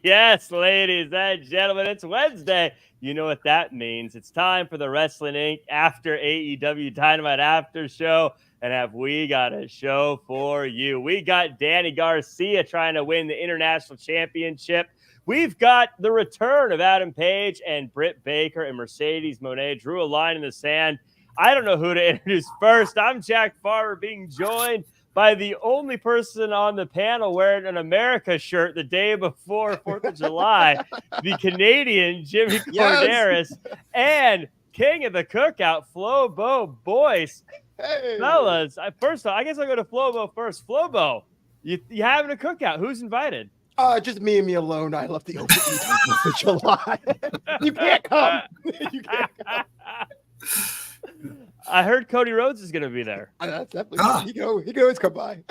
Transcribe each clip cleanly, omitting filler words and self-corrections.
Yes, ladies and gentlemen, it's Wednesday. You know what that means. It's time for the Wrestling Inc. after AEW Dynamite after show. And have we got a show for you? We got Danny Garcia trying to win the international championship. We've got the return of Adam Page and Britt Baker and Mercedes Moné drew a line in the sand. I don't know who to introduce first. I'm Jack Farmer, being joined by the only person on the panel wearing an America shirt the day before 4th of July, the Canadian Jimmy Korderas, and king of the cookout, Flobo Boyce. Hey. Fellas, first off, I guess I'll go to Flobo first. Flobo, you having a cookout? Who's invited? Just me and me alone. I left the open for July. You can't come. You can't come. I heard Cody Rhodes is going to be there. That's definitely he can always come by.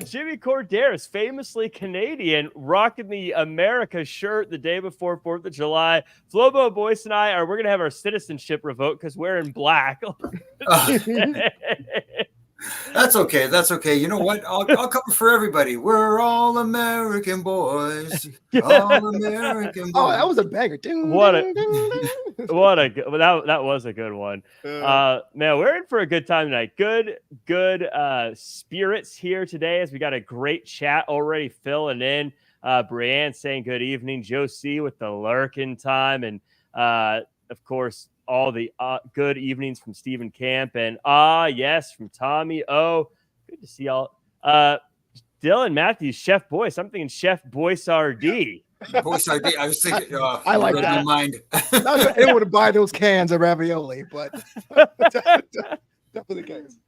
Jimmy Korderas, famously Canadian, rocking the America shirt the day before 4th of July. Flobo Boyce and we're going to have our citizenship revoked because we're in black. That's okay. That's okay. You know what? I'll cover for everybody. We're all American boys. All American boys. Oh, that was a banger. That was a good one. Man, we're in for a good time tonight. Good spirits here today as we got a great chat already filling in. Brianne saying good evening. Joe C with the lurking time. And of course, all the good evenings from Stephen Camp and yes from Tommy. Oh, good to see y'all. Dylan Matthews, Chef Boyce. I'm thinking Chef Boyce RD. Boyce RD. I was thinking. I like that. Mind. I didn't want to buy those cans of ravioli, but definitely the case.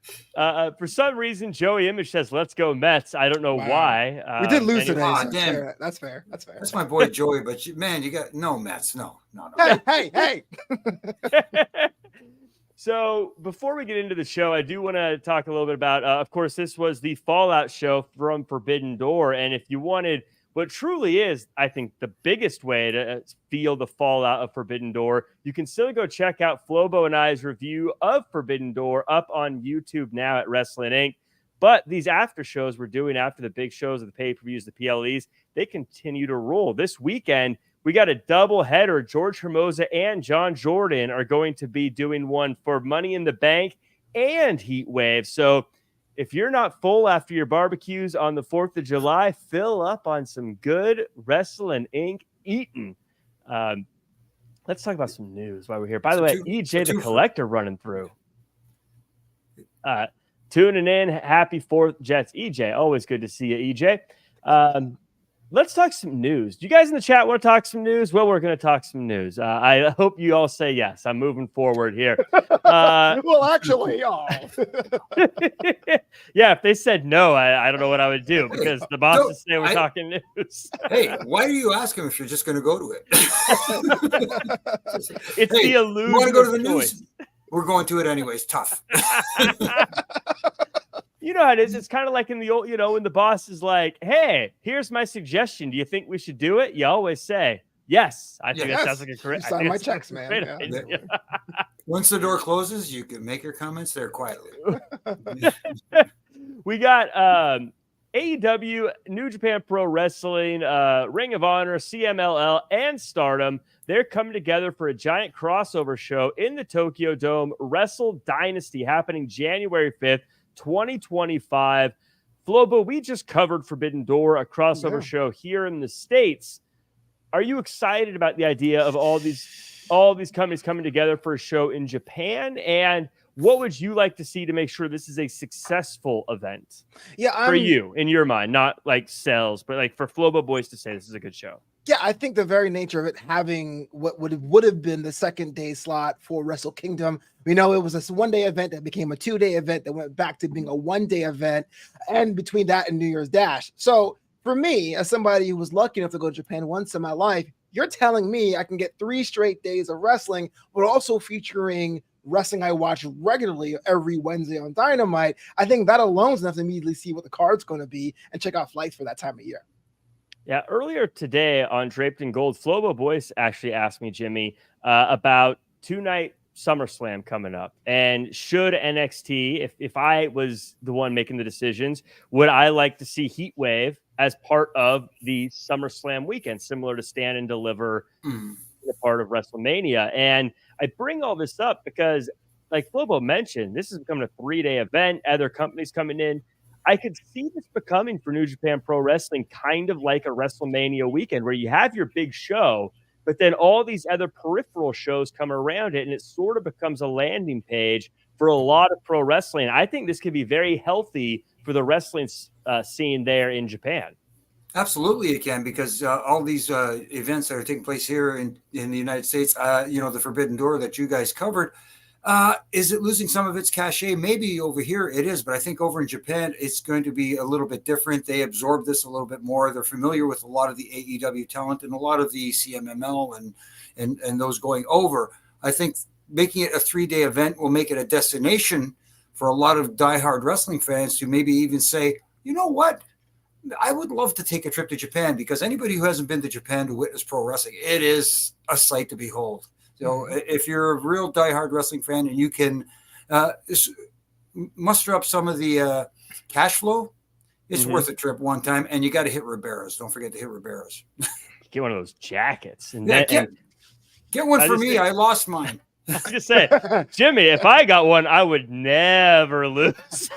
For some reason, Joey Image says, "Let's go Mets." I don't know why. We did lose today. Oh, damn. That's fair. That's my boy Joey, but you got no Mets. No. Hey. So before we get into the show, I do want to talk a little bit about, of course, this was the Fallout show from Forbidden Door. And if you wanted what truly is, I think, the biggest way to feel the fallout of Forbidden Door, you can still go check out Flobo and I's review of Forbidden Door up on YouTube now at Wrestling Inc. But these after shows we're doing after the big shows of the pay-per-views, the PLEs, they continue to roll. This weekend, we got a double header. George Hermosa and John Jordan are going to be doing one for Money in the Bank and Heat Wave. So if you're not full after your barbecues on the 4th of July, fill up on some good Wrestling Inc. eating. Let's talk about some news while we're here. By the way, EJ the Collector running through. Tuning in. Happy 4th, Jets. EJ, always good to see you, EJ. Let's talk some news. Do you guys in the chat want to talk some news? Well, we're going to talk some news. I hope you all say yes. I'm moving forward here. Well, actually, y'all. Yeah, if they said no, I don't know what I would do because the bosses say we're talking news. Hey, why do you ask him if you're just going to go to it? It's the illusion. You want to go to the news? We're going to it anyways. Tough. You know how it is. It's kind of like in the old, when the boss is like, hey, here's my suggestion. Do you think we should do it? You always say, yes. I think that sounds like a correct. Sign my checks, man. Yeah. Once the door closes, you can make your comments there quietly. We got AEW, New Japan Pro Wrestling, Ring of Honor, CMLL, and Stardom. They're coming together for a giant crossover show in the Tokyo Dome, Wrestle Dynasty, happening January 5th. 2025. Flobo, we just covered Forbidden Door, a crossover show here in the States. Are you excited about the idea of all these companies coming together for a show in Japan? And what would you like to see to make sure this is a successsul event? For you, in your mind, not like sales, but like for Flobo Boyce to say this is a good show. Yeah, I think the very nature of it having what would have been the second day slot for Wrestle Kingdom, it was a 1-day event that became a 2-day event that went back to being a 1-day event, and between that and New Year's Dash. So for me, as somebody who was lucky enough to go to Japan once in my life, you're telling me I can get 3 straight days of wrestling, but also featuring wrestling I watch regularly every Wednesday on Dynamite. I think that alone is enough to immediately see what the card's going to be and check out flights for that time of year. Yeah, earlier today on Draped in Gold, Flobo Boyce actually asked me, Jimmy, about 2-night SummerSlam coming up. And should NXT, if I was the one making the decisions, would I like to see Heat Wave as part of the SummerSlam weekend, similar to Stand and Deliver, a part of WrestleMania. And I bring all this up because, like Flobo mentioned, this is becoming a 3-day event. Other companies coming in. I could see this becoming for New Japan Pro Wrestling kind of like a WrestleMania weekend where you have your big show, but then all these other peripheral shows come around it, and it sort of becomes a landing page for a lot of pro wrestling. I think this could be very healthy for the wrestling scene there in Japan. Absolutely, it can, because all these events that are taking place here in the United States, the Forbidden Door that you guys covered, is it losing some of its cachet? Maybe over here it is, but I think over in Japan, it's going to be a little bit different. They absorb this a little bit more. They're familiar with a lot of the AEW talent and a lot of the CMML and those going over. I think making it a 3-day event will make it a destination for a lot of diehard wrestling fans to maybe even say, you know what? I would love to take a trip to Japan, because anybody who hasn't been to Japan to witness pro wrestling, it is a sight to behold. So if you're a real diehard wrestling fan and you can muster up some of the cash flow, it's worth a trip one time. And you got to hit Ribera's. Don't forget to hit Ribera's. Get one of those jackets. And get one for me. I lost mine. I just say, Jimmy, if I got one, I would never lose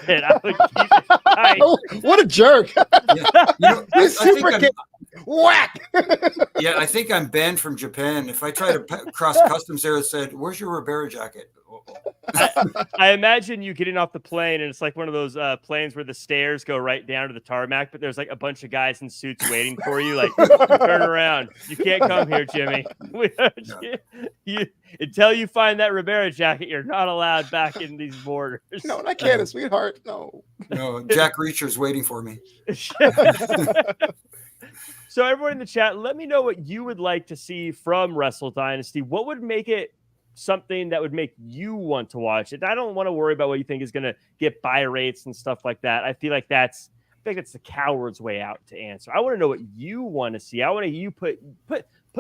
it. I would keep it tight. What a jerk. Yeah. Whack. Yeah, I think I'm banned from Japan. If I try to cross customs there, it said, "Where's your Ribera jacket?" I imagine you getting off the plane, and it's like one of those planes where the stairs go right down to the tarmac, but there's like a bunch of guys in suits waiting for you. Like, turn around. You can't come here, Jimmy. Until you find that Ribera jacket, you're not allowed back in these borders. No, I can't, sweetheart. No, Jack Reacher's waiting for me. So everyone in the chat, let me know what you would like to see from Wrestle Dynasty. What would make it something that would make you want to watch it? I don't want to worry about what you think is going to get buy rates and stuff like that. I feel like that's the coward's way out to answer. I want to know what you want to see. I want you put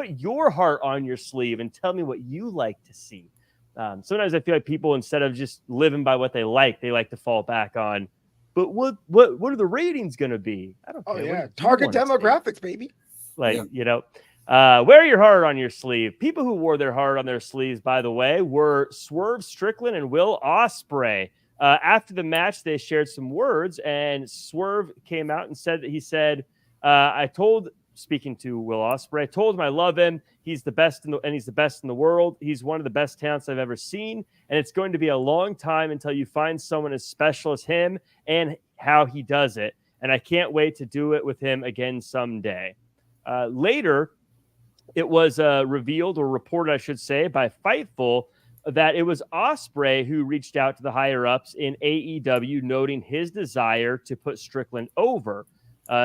your heart on your sleeve and tell me what you like to see. Sometimes I feel like people, instead of just living by what they like to fall back on, but what are the ratings going to be? I don't care. Oh, yeah. Target demographics, baby. Wear your heart on your sleeve. People who wore their heart on their sleeves, by the way, were Swerve Strickland and Will Ospreay. After the match, they shared some words, and Swerve came out and said speaking to Will Ospreay, I told him I love him. He's the best he's the best in the world. He's one of the best talents I've ever seen. And it's going to be a long time until you find someone as special as him and how he does it. And I can't wait to do it with him again someday. Later, it was revealed, or reported, I should say, by Fightful, that it was Ospreay who reached out to the higher-ups in AEW, noting his desire to put Strickland over.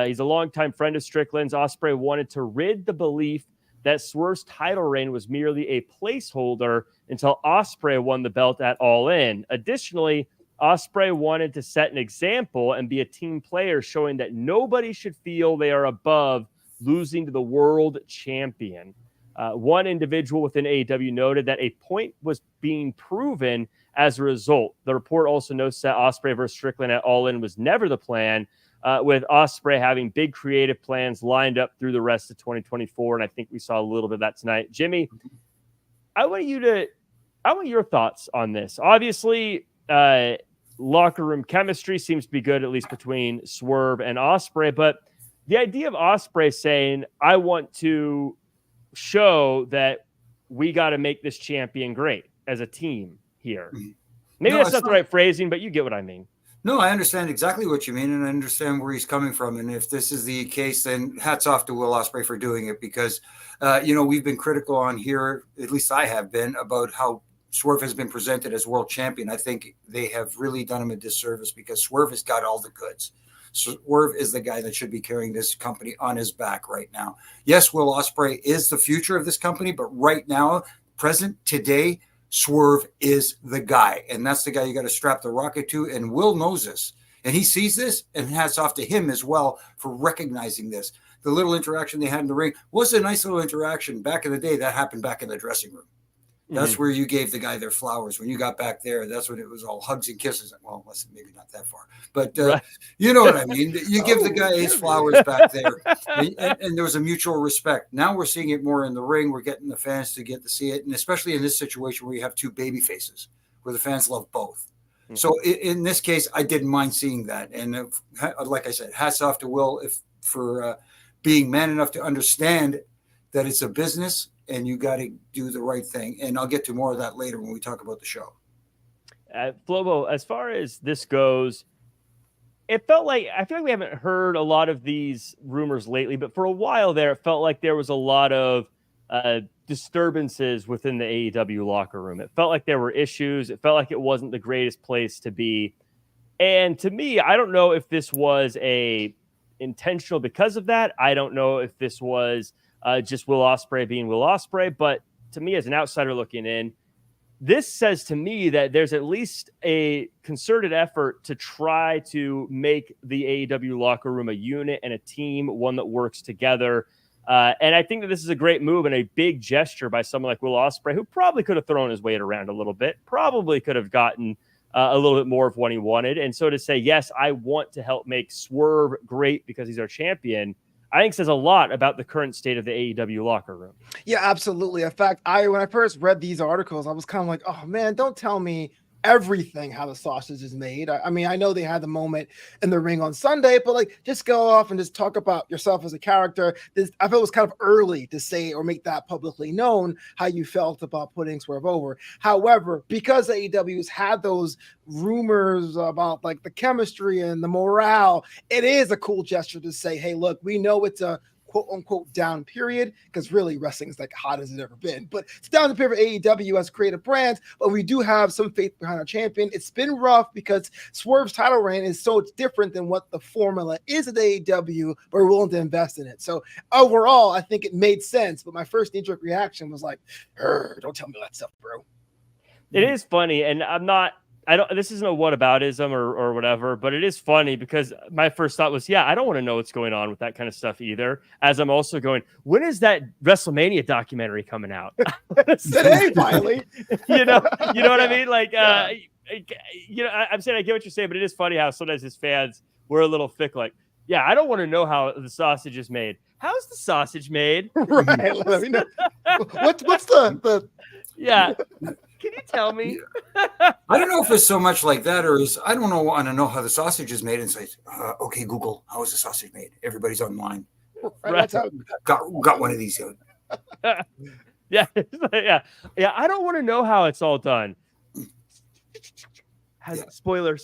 He's a longtime friend of Strickland's. Ospreay wanted to rid the belief that Swerve's title reign was merely a placeholder until Ospreay won the belt at All In. Additionally, Ospreay wanted to set an example and be a team player, showing that nobody should feel they are above losing to the world champion. One individual within AEW noted that a point was being proven as a result. The report also notes that Ospreay versus Strickland at All In was never the plan, with Ospreay having big creative plans lined up through the rest of 2024. And I think we saw a little bit of that tonight. Jimmy, I want your thoughts on this. Obviously, locker room chemistry seems to be good, at least between Swerve and Ospreay. But the idea of Ospreay saying, I want to show that we got to make this champion great as a team here. Maybe that's not the right phrasing, but you get what I mean. No, I understand exactly what you mean, and I understand where he's coming from. And if this is the case, then hats off to Will Ospreay for doing it, because, we've been critical on here, at least I have been, about how Swerve has been presented as world champion. I think they have really done him a disservice, because Swerve has got all the goods. Swerve is the guy that should be carrying this company on his back right now. Yes, Will Ospreay is the future of this company, but right now, present today, Swerve is the guy, and that's the guy you got to strap the rocket to. And Will knows this, and he sees this, and hats off to him as well for recognizing this. The little interaction they had in the ring was a nice little interaction back in the day. That happened back in the dressing room. That's where you gave the guy their flowers. When you got back there, that's when it was all hugs and kisses. Well, listen, maybe not that far, but you know what I mean? You give the guy his flowers back there, and there was a mutual respect. Now we're seeing it more in the ring. We're getting the fans to get to see it, and especially in this situation where you have two baby faces, where the fans love both. So in this case, I didn't mind seeing that. And like I said, hats off to Will for being man enough to understand that it's a business and you got to do the right thing. And I'll get to more of that later when we talk about the show. Flobo, as far as this goes, I feel like we haven't heard a lot of these rumors lately, but for a while there, it felt like there was a lot of disturbances within the AEW locker room. It felt like there were issues. It felt like it wasn't the greatest place to be. And to me, I don't know if this was intentional because of that. I don't know if this was just Will Ospreay being Will Ospreay. But to me, as an outsider looking in, this says to me that there's at least a concerted effort to try to make the AEW locker room a unit and a team, one that works together. And I think that this is a great move and a big gesture by someone like Will Ospreay, who probably could have thrown his weight around a little bit, probably could have gotten a little bit more of what he wanted. And so to say, yes, I want to help make Swerve great because he's our champion, I think says a lot about the current state of the AEW locker room. Yeah, absolutely. In fact, when I first read these articles, I was kind of like, oh man, don't tell me everything how the sausage is made. I mean, I know they had the moment in the ring on Sunday, but like, just go off and just talk about yourself as a character. I felt it was kind of early to say or make that publicly known how you felt about putting Swerve over. However, because AEW's had those rumors about like the chemistry and the morale, it is a cool gesture to say, hey, look, we know it's a quote unquote down period, because really wrestling is like hot as it ever been, but it's down the period for AEW as creative brands, but we do have some faith behind our champion. It's been rough because Swerve's title reign is so different than what the formula is at AEW, but we're willing to invest in it. So overall, I think it made sense, but my first knee-jerk reaction was like, don't tell me that stuff, bro. It is funny, and this isn't a whataboutism or whatever, but it is funny because my first thought was, I don't want to know what's going on with that kind of stuff either. As I'm also going, when is that WrestleMania documentary coming out? Today, finally. you know what I mean? Like, I'm saying I get what you're saying, but it is funny how sometimes his fans were a little thick. Like, I don't want to know how the sausage is made. How's the sausage made? Right. Let me know. What's the Can you tell me? I don't know if it's so much like that, or I don't want to know how the sausage is made and say, okay, Google, how is the sausage made? Everybody's online. Right. Got one of these. Yeah. I don't want to know how it's all done. Spoiler.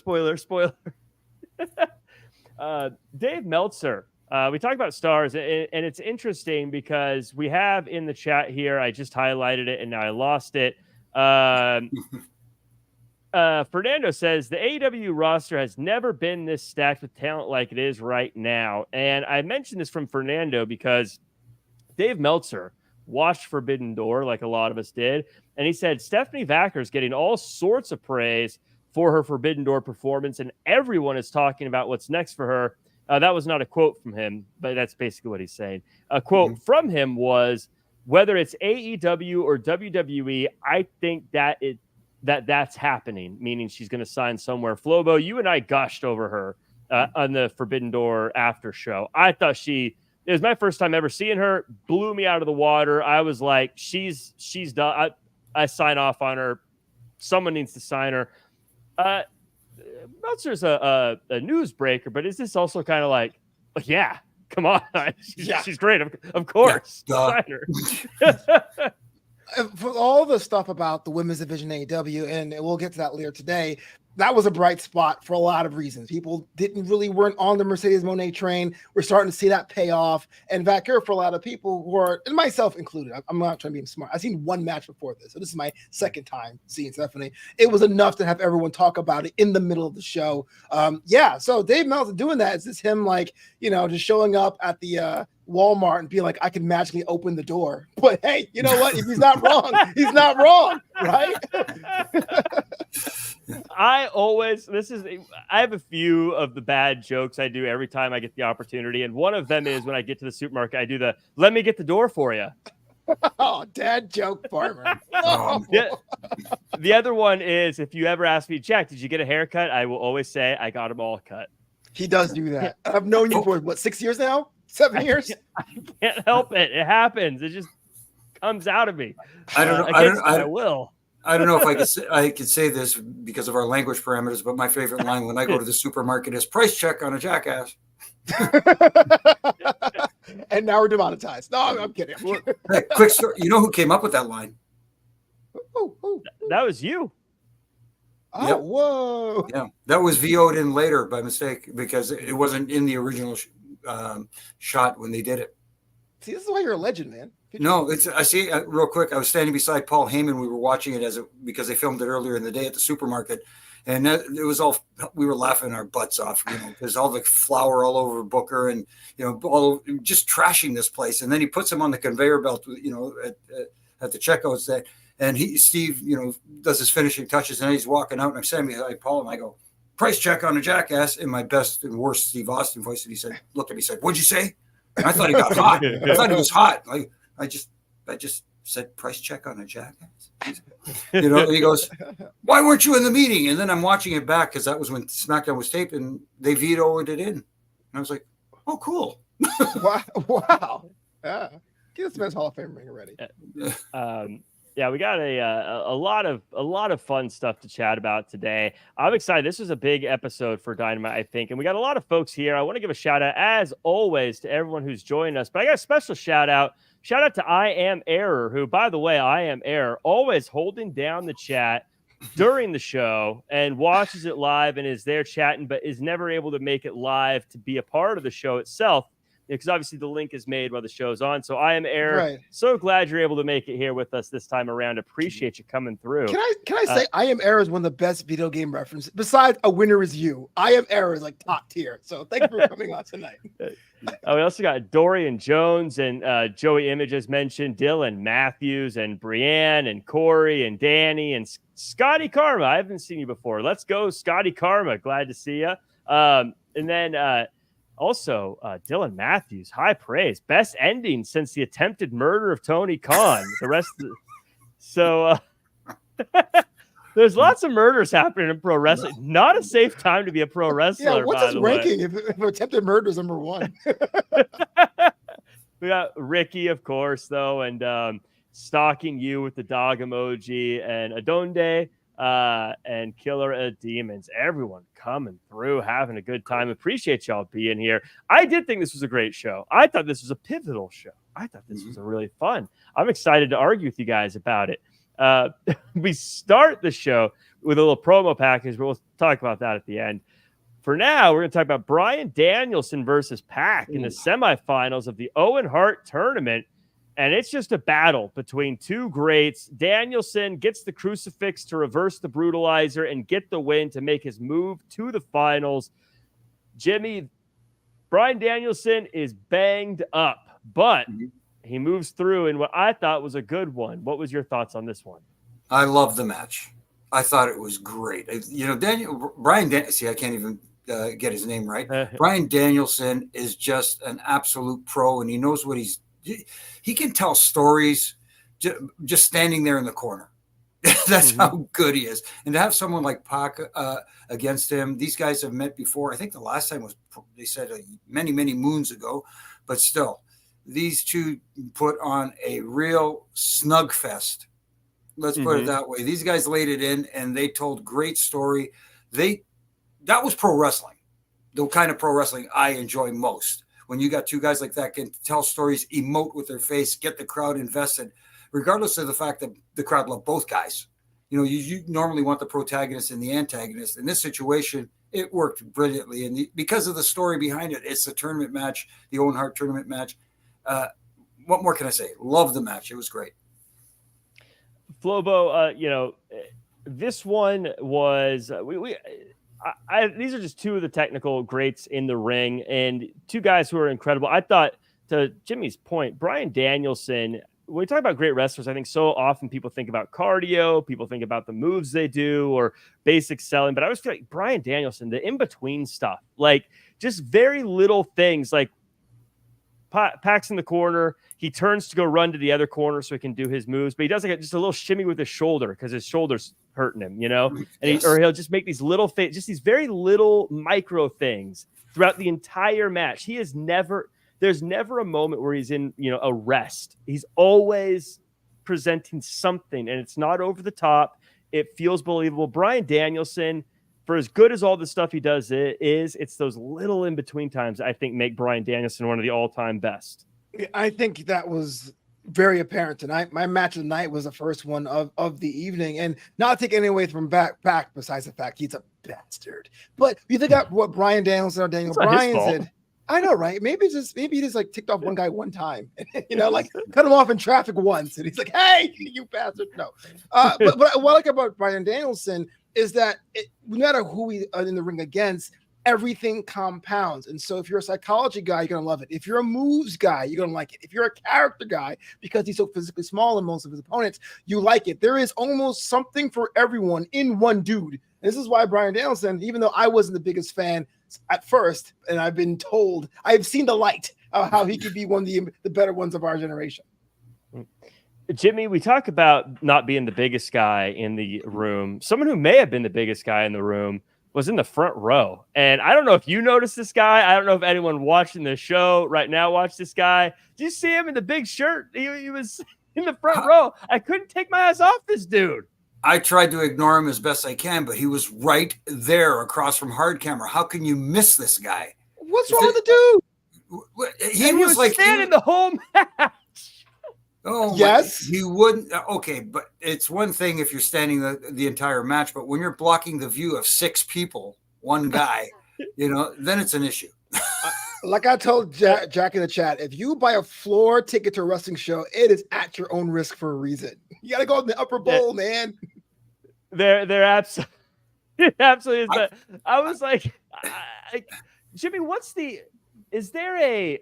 Dave Meltzer. We talked about stars, and it's interesting because we have in the chat here, I just highlighted it and now I lost it. Fernando says the AEW roster has never been this stacked with talent like it is right now. And I mentioned this from Fernando because Dave Meltzer watched Forbidden Door like a lot of us did. And he said Stephanie Vaquer is getting all sorts of praise for her Forbidden Door performance. And everyone is talking about what's next for her. That was not a quote from him, but that's basically what he's saying. A quote from him was, whether it's AEW or WWE, I think that's happening, meaning she's going to sign somewhere. Flobo, you and I gushed over her on the Forbidden Door after show. I thought it was my first time ever seeing her, blew me out of the water. I was like, she's done. I sign off on her. Someone needs to sign her. Meltzer's a newsbreaker, but is this also kind of like, come on. She's great. Of course. Sign her. For all the stuff about the women's division AEW, and we'll get to that later today, that was a bright spot for a lot of reasons. People weren't on the Mercedes Moné train. We're starting to see that pay off. And Vaquer, for a lot of people who are, and myself included, I'm not trying to be smart. I've seen one match before this. So this is my second time seeing Stephanie. It was enough to have everyone talk about it in the middle of the show. So Dave Meltzer doing that, is this him like, just showing up at the Walmart and being like, I can magically open the door. But hey, you know what? If he's not wrong, he's not wrong, right? I have a few of the bad jokes I do every time I get the opportunity. And one of them is when I get to the supermarket, I do let me get the door for you. Oh, dad joke farmer. Yeah. The other one is, if you ever ask me, Jack, did you get a haircut? I will always say I got them all cut. He does do that. I've known you for what, 6 years now? 7 years? I can't help it. It happens. It just comes out of me. I don't know. I will. I don't know if I could say this because of our language parameters, but my favorite line when I go to the supermarket is price check on a jackass. And now we're demonetized. No, I'm kidding. Hey, quick story. You know who came up with that line? That was you. Oh, Yep. whoa. Yeah, that was VO'd in later by mistake because it wasn't in the original shot when they did it. See, this is why you're a legend, man. No, I see. Real quick, I was standing beside Paul Heyman. We were watching it because they filmed it earlier in the day at the supermarket, and it was all we were laughing our butts off. There's all the flour all over Booker, and all just trashing this place. And then he puts him on the conveyor belt, at the checkouts. And Steve, does his finishing touches, and he's walking out. And I'm standing behind Paul, and I go, "Price check on a jackass," in my best and worst Steve Austin voice. And he said, looked at me, said, "What'd you say?" And I thought he got hot. I thought he was hot. I just said, "Price check on a jackass." And he goes, "Why weren't you in the meeting?" And then I'm watching it back because that was when SmackDown was taped, and they vetoed it in. And I was like, "Oh, cool." Wow. Yeah. Get this man's Hall of Fame ring already. Yeah, we got a lot of fun stuff to chat about today. I'm excited. This was a big episode for Dynamite, I think, and we got a lot of folks here. I want to give a shout out, as always, to everyone who's joined us. But I got a special shout out to I Am Error, who, by the way, I Am Error, always holding down the chat during the show and watches it live and is there chatting, but is never able to make it live to be a part of the show itself, because obviously the link is made while the show's on. So I Am Error. Right. So glad you're able to make it here with us this time around. Appreciate you coming through. Can I say I Am Error is one of the best video game references. Besides A Winner Is You, I Am Error is like top tier. So thank you for coming on tonight. We also got Dorian Jones and Joey Image, as mentioned, Dylan Matthews and Brienne and Corey and Danny and Scotty Karma. I haven't seen you before. Let's go, Scotty Karma. Glad to see you. And then also Dylan Matthews, high praise. Best ending since the attempted murder of Tony Khan. The rest there's lots of murders happening in pro wrestling. Not a safe time to be a pro wrestler. Yeah, what's his ranking if attempted murder is number one? We got Ricky, of course, though, and stalking you with the dog emoji, and Adonde, and Killer of Demons. Everyone coming through, having a good time. Appreciate y'all being here. I did think this was a great show. I thought this was a pivotal show. I thought this was a really fun. I'm excited to argue with you guys about it. We start the show with a little promo package, but we'll talk about that at the end. For now, we're going to talk about Bryan Danielson versus Pac in the semifinals of the Owen Hart tournament. And it's just a battle between two greats. Danielson gets the crucifix to reverse the brutalizer and get the win to make his move to the finals. Jimmy, Bryan Danielson is banged up, but he moves through in what I thought was a good one. What was your thoughts on this one? I love the match. I thought it was great. See, I can't even get his name right. Bryan Danielson is just an absolute pro, and he knows what he can tell stories just standing there in the corner. That's how good he is. And to have someone like Pac against him, these guys have met before. I think the last time was, they said, many, many moons ago, but still. These two put on a real snug fest. Let's put it that way. These guys laid it in, and they told great story. That was pro wrestling, the kind of pro wrestling I enjoy most. When you got two guys like that can tell stories, emote with their face, get the crowd invested, regardless of the fact that the crowd love both guys. You normally want the protagonist and the antagonist. In this situation, it worked brilliantly, and because of the story behind it, it's the tournament match, the Owen Hart tournament match. What more can I say? Love the match. It was great. Flobo, this one was these are just two of the technical greats in the ring, and two guys who are incredible. I thought, to Jimmy's point, Bryan Danielson, when we talk about great wrestlers, I think so often people think about cardio, people think about the moves they do or basic selling, but I always feel like Bryan Danielson, the in-between stuff, like just very little things, like Pac's in the corner. He turns to go run to the other corner so he can do his moves, but he does like just a little shimmy with his shoulder because his shoulder's hurting him, and he'll just make these little just these very little micro things throughout the entire match. There's never a moment where he's in, a rest. He's always presenting something, and it's not over the top. It feels believable. Bryan Danielson, for as good as all the stuff he does it's those little in-between times I think make Bryan Danielson one of the all-time best. I think that was very apparent tonight. My match of the night was the first one of the evening, and not taking any away from back besides the fact he's a bastard. But you think about what Bryan Danielson or Daniel Bryan said. I know, right? Maybe he just like ticked off one guy one time, like cut him off in traffic once, and he's like, "Hey, you bastard!" No, but what I like about Bryan Danielson is that no matter who we are in the ring against, everything compounds. And so if you're a psychology guy, you're going to love it. If you're a moves guy, you're going to like it. If you're a character guy, because he's so physically small than most of his opponents, you like it. There is almost something for everyone in one dude. And this is why Bryan Danielson, even though I wasn't the biggest fan at first, and I've been told, I've seen the light of how he could be one of the better ones of our generation. Jimmy, we talk about not being the biggest guy in the room. Someone who may have been the biggest guy in the room was in the front row. And I don't know if you noticed this guy. I don't know if anyone watching the show right now watched this guy. Did you see him in the big shirt? He was in the front row. I couldn't take my eyes off this dude. I tried to ignore him as best I can, but he was right there across from hard camera. How can you miss this guy? What's wrong with the dude? He was like standing the whole match. Oh, yes, he wouldn't. Okay, but it's one thing if you're standing the entire match, but when you're blocking the view of 6 people, one guy, then it's an issue. Like I told Jack in the chat, if you buy a floor ticket to a wrestling show, it is at your own risk for a reason. You got to go in the upper bowl, man. They're absolutely, absolutely. I was like, Jimmy, is there a?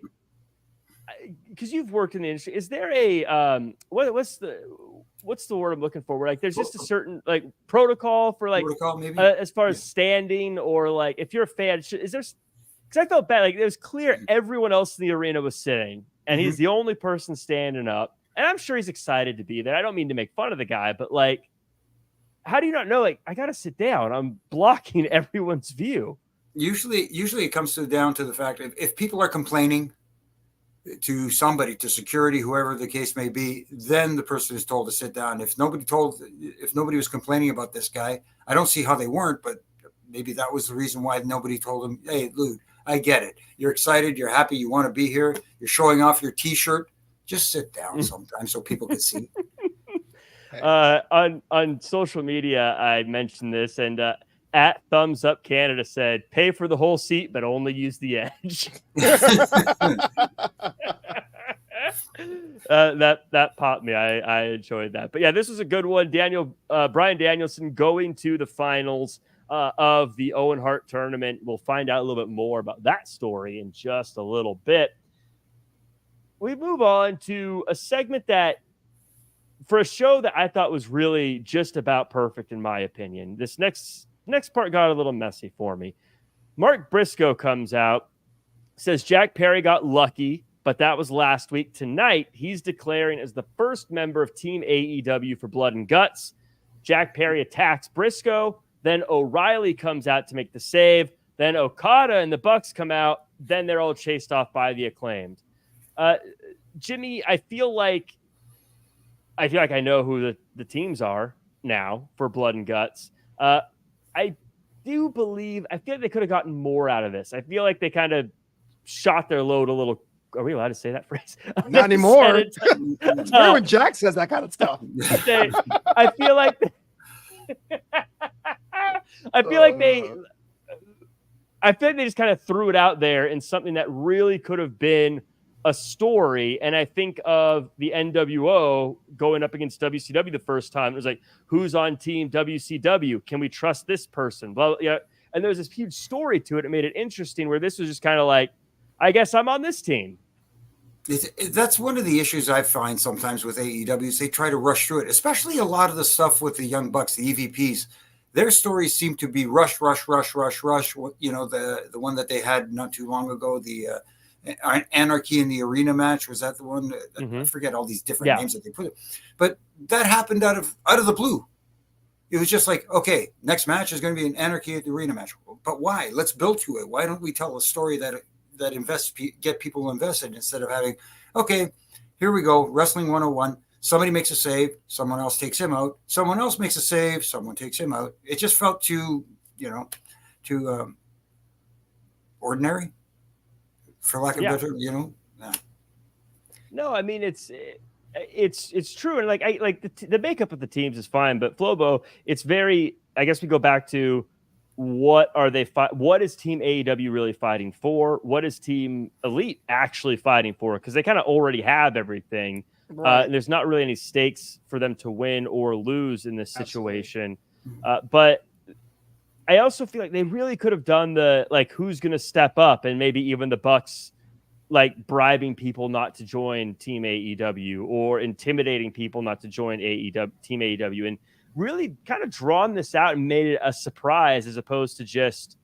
Because you've worked in the industry, is there a what's the word I'm looking for? Where like there's just a certain like protocol for like maybe? As far as standing or like if you're a fan, is there? Because I felt bad. Like it was clear everyone else in the arena was sitting, and he's the only person standing up. And I'm sure he's excited to be there. I don't mean to make fun of the guy, but like, how do you not know? Like, I got to sit down. I'm blocking everyone's view. Usually it comes down to the fact if people are complaining to somebody, to security, whoever the case may be, then the person is told to sit down. If nobody was complaining about this guy, I don't see how they weren't, but maybe that was the reason why nobody told him, hey, Lude, I get it. You're excited. You're happy. You want to be here. You're showing off your t-shirt. Just sit down sometimes so people can see. On social media, I mentioned this, and at Thumbs Up Canada said, pay for the whole seat, but only use the edge. That popped me. I enjoyed that. But yeah, this was a good one. Bryan Danielson going to the finals of the Owen Hart tournament. We'll find out a little bit more about that story in just a little bit. We move on to a segment that, for a show that I thought was really just about perfect, in my opinion, this next part got a little messy for me. Mark Briscoe comes out, says Jack Perry got lucky, but that was last week. Tonight, he's declaring as the first member of Team AEW for Blood and Guts. Jack Perry attacks Briscoe. Then O'Reilly comes out to make the save. Then Okada and the Bucks come out. Then they're all chased off by the Acclaimed. Jimmy, I feel like I know who the teams are now for Blood and Guts. I feel like they could have gotten more out of this. I feel like they kind of shot their load a little. Are we allowed to say that phrase? Not anymore. It's weird when Jack says that kind of stuff. I feel like they just kind of threw it out there in something that really could have been a story. And I think of the NWO going up against WCW the first time. It was like, who's on team WCW? Can we trust this person? Well, yeah. And there was this huge story to it. It made it interesting, where this was just kind of like, I guess I'm on this team. That's one of the issues I find sometimes with AEW is they try to rush through it, especially a lot of the stuff with the Young Bucks, the EVPs. Their stories seem to be rush. You know, the one that they had not too long ago, Anarchy in the Arena match. Was that the one? I forget all these different names that they put it. But that happened out of the blue. It was just like, okay, next match is going to be an Anarchy at the Arena match. But why? Let's build to it. Why don't we tell a story that get people invested instead of having, okay, here we go, Wrestling 101. Somebody makes a save, someone else takes him out. Someone else makes a save, someone takes him out. It just felt too ordinary, for lack of better, No, I mean it's true, and the makeup of the teams is fine, but Flobo, it's very. I guess we go back to what are they? What is Team AEW really fighting for? What is Team Elite actually fighting for? Because they kind of already have everything. Right. And there's not really any stakes for them to win or lose in this situation. But I also feel like they really could have done who's going to step up, and maybe even the Bucks, bribing people not to join Team AEW or intimidating people not to join Team AEW, and really kind of drawn this out and made it a surprise as opposed to just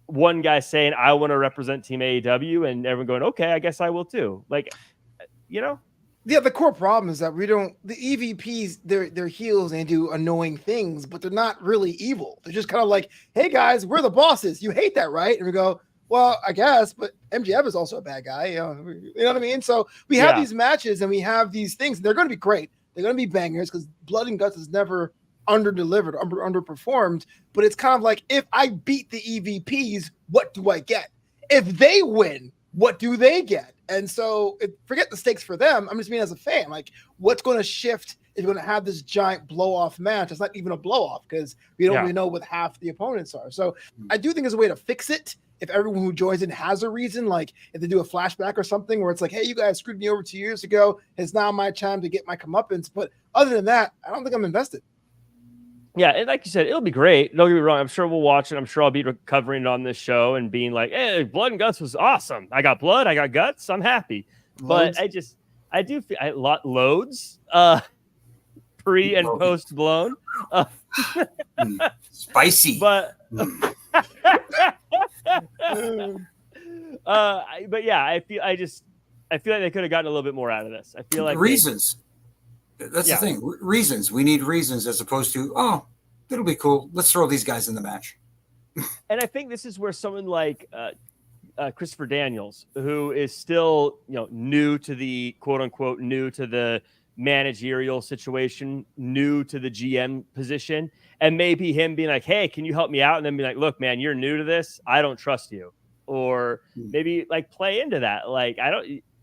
one guy saying, I want to represent Team AEW, and everyone going, okay, I guess I will too. Yeah, the core problem is that the EVPs, they're heels and they do annoying things, but they're not really evil. They're just kind of like, hey guys, we're the bosses. You hate that, right? And we go, well, I guess, but MJF is also a bad guy. You know what I mean? So we have these matches and we have these things. They're going to be great. They're going to be bangers because Blood and Guts has never underdelivered, underperformed. But it's kind of like, if I beat the EVPs, what do I get? If they win, what do they get? And so forget the stakes for them. I'm just mean as a fan, what's going to shift if you're going to have this giant blow-off match? It's not even a blow-off because we don't really know what half the opponents are. So I do think there's a way to fix it. If everyone who joins in has a reason, if they do a flashback or something where it's like, hey, you guys screwed me over 2 years ago. It's now my time to get my comeuppance. But other than that, I don't think I'm invested. Yeah, and like you said, it'll be great. Don't get me wrong. I'm sure we'll watch it. I'm sure I'll be covering it on this show and being like, hey, Blood and Guts was awesome. I got blood. I got guts. I'm happy. Loads. But I do feel loads, pre and post blown. Spicy. But but yeah, I feel like they could have gotten a little bit more out of this. I feel like reasons. That's the thing. Reasons. We need reasons as opposed to, oh, it'll be cool. Let's throw these guys in the match. And I think this is where someone like Christopher Daniels, who is still, new to the quote unquote, new to the managerial situation, new to the GM position, and maybe him being like, hey, can you help me out? And then be like, look, man, you're new to this. I don't trust you. Or maybe play into that.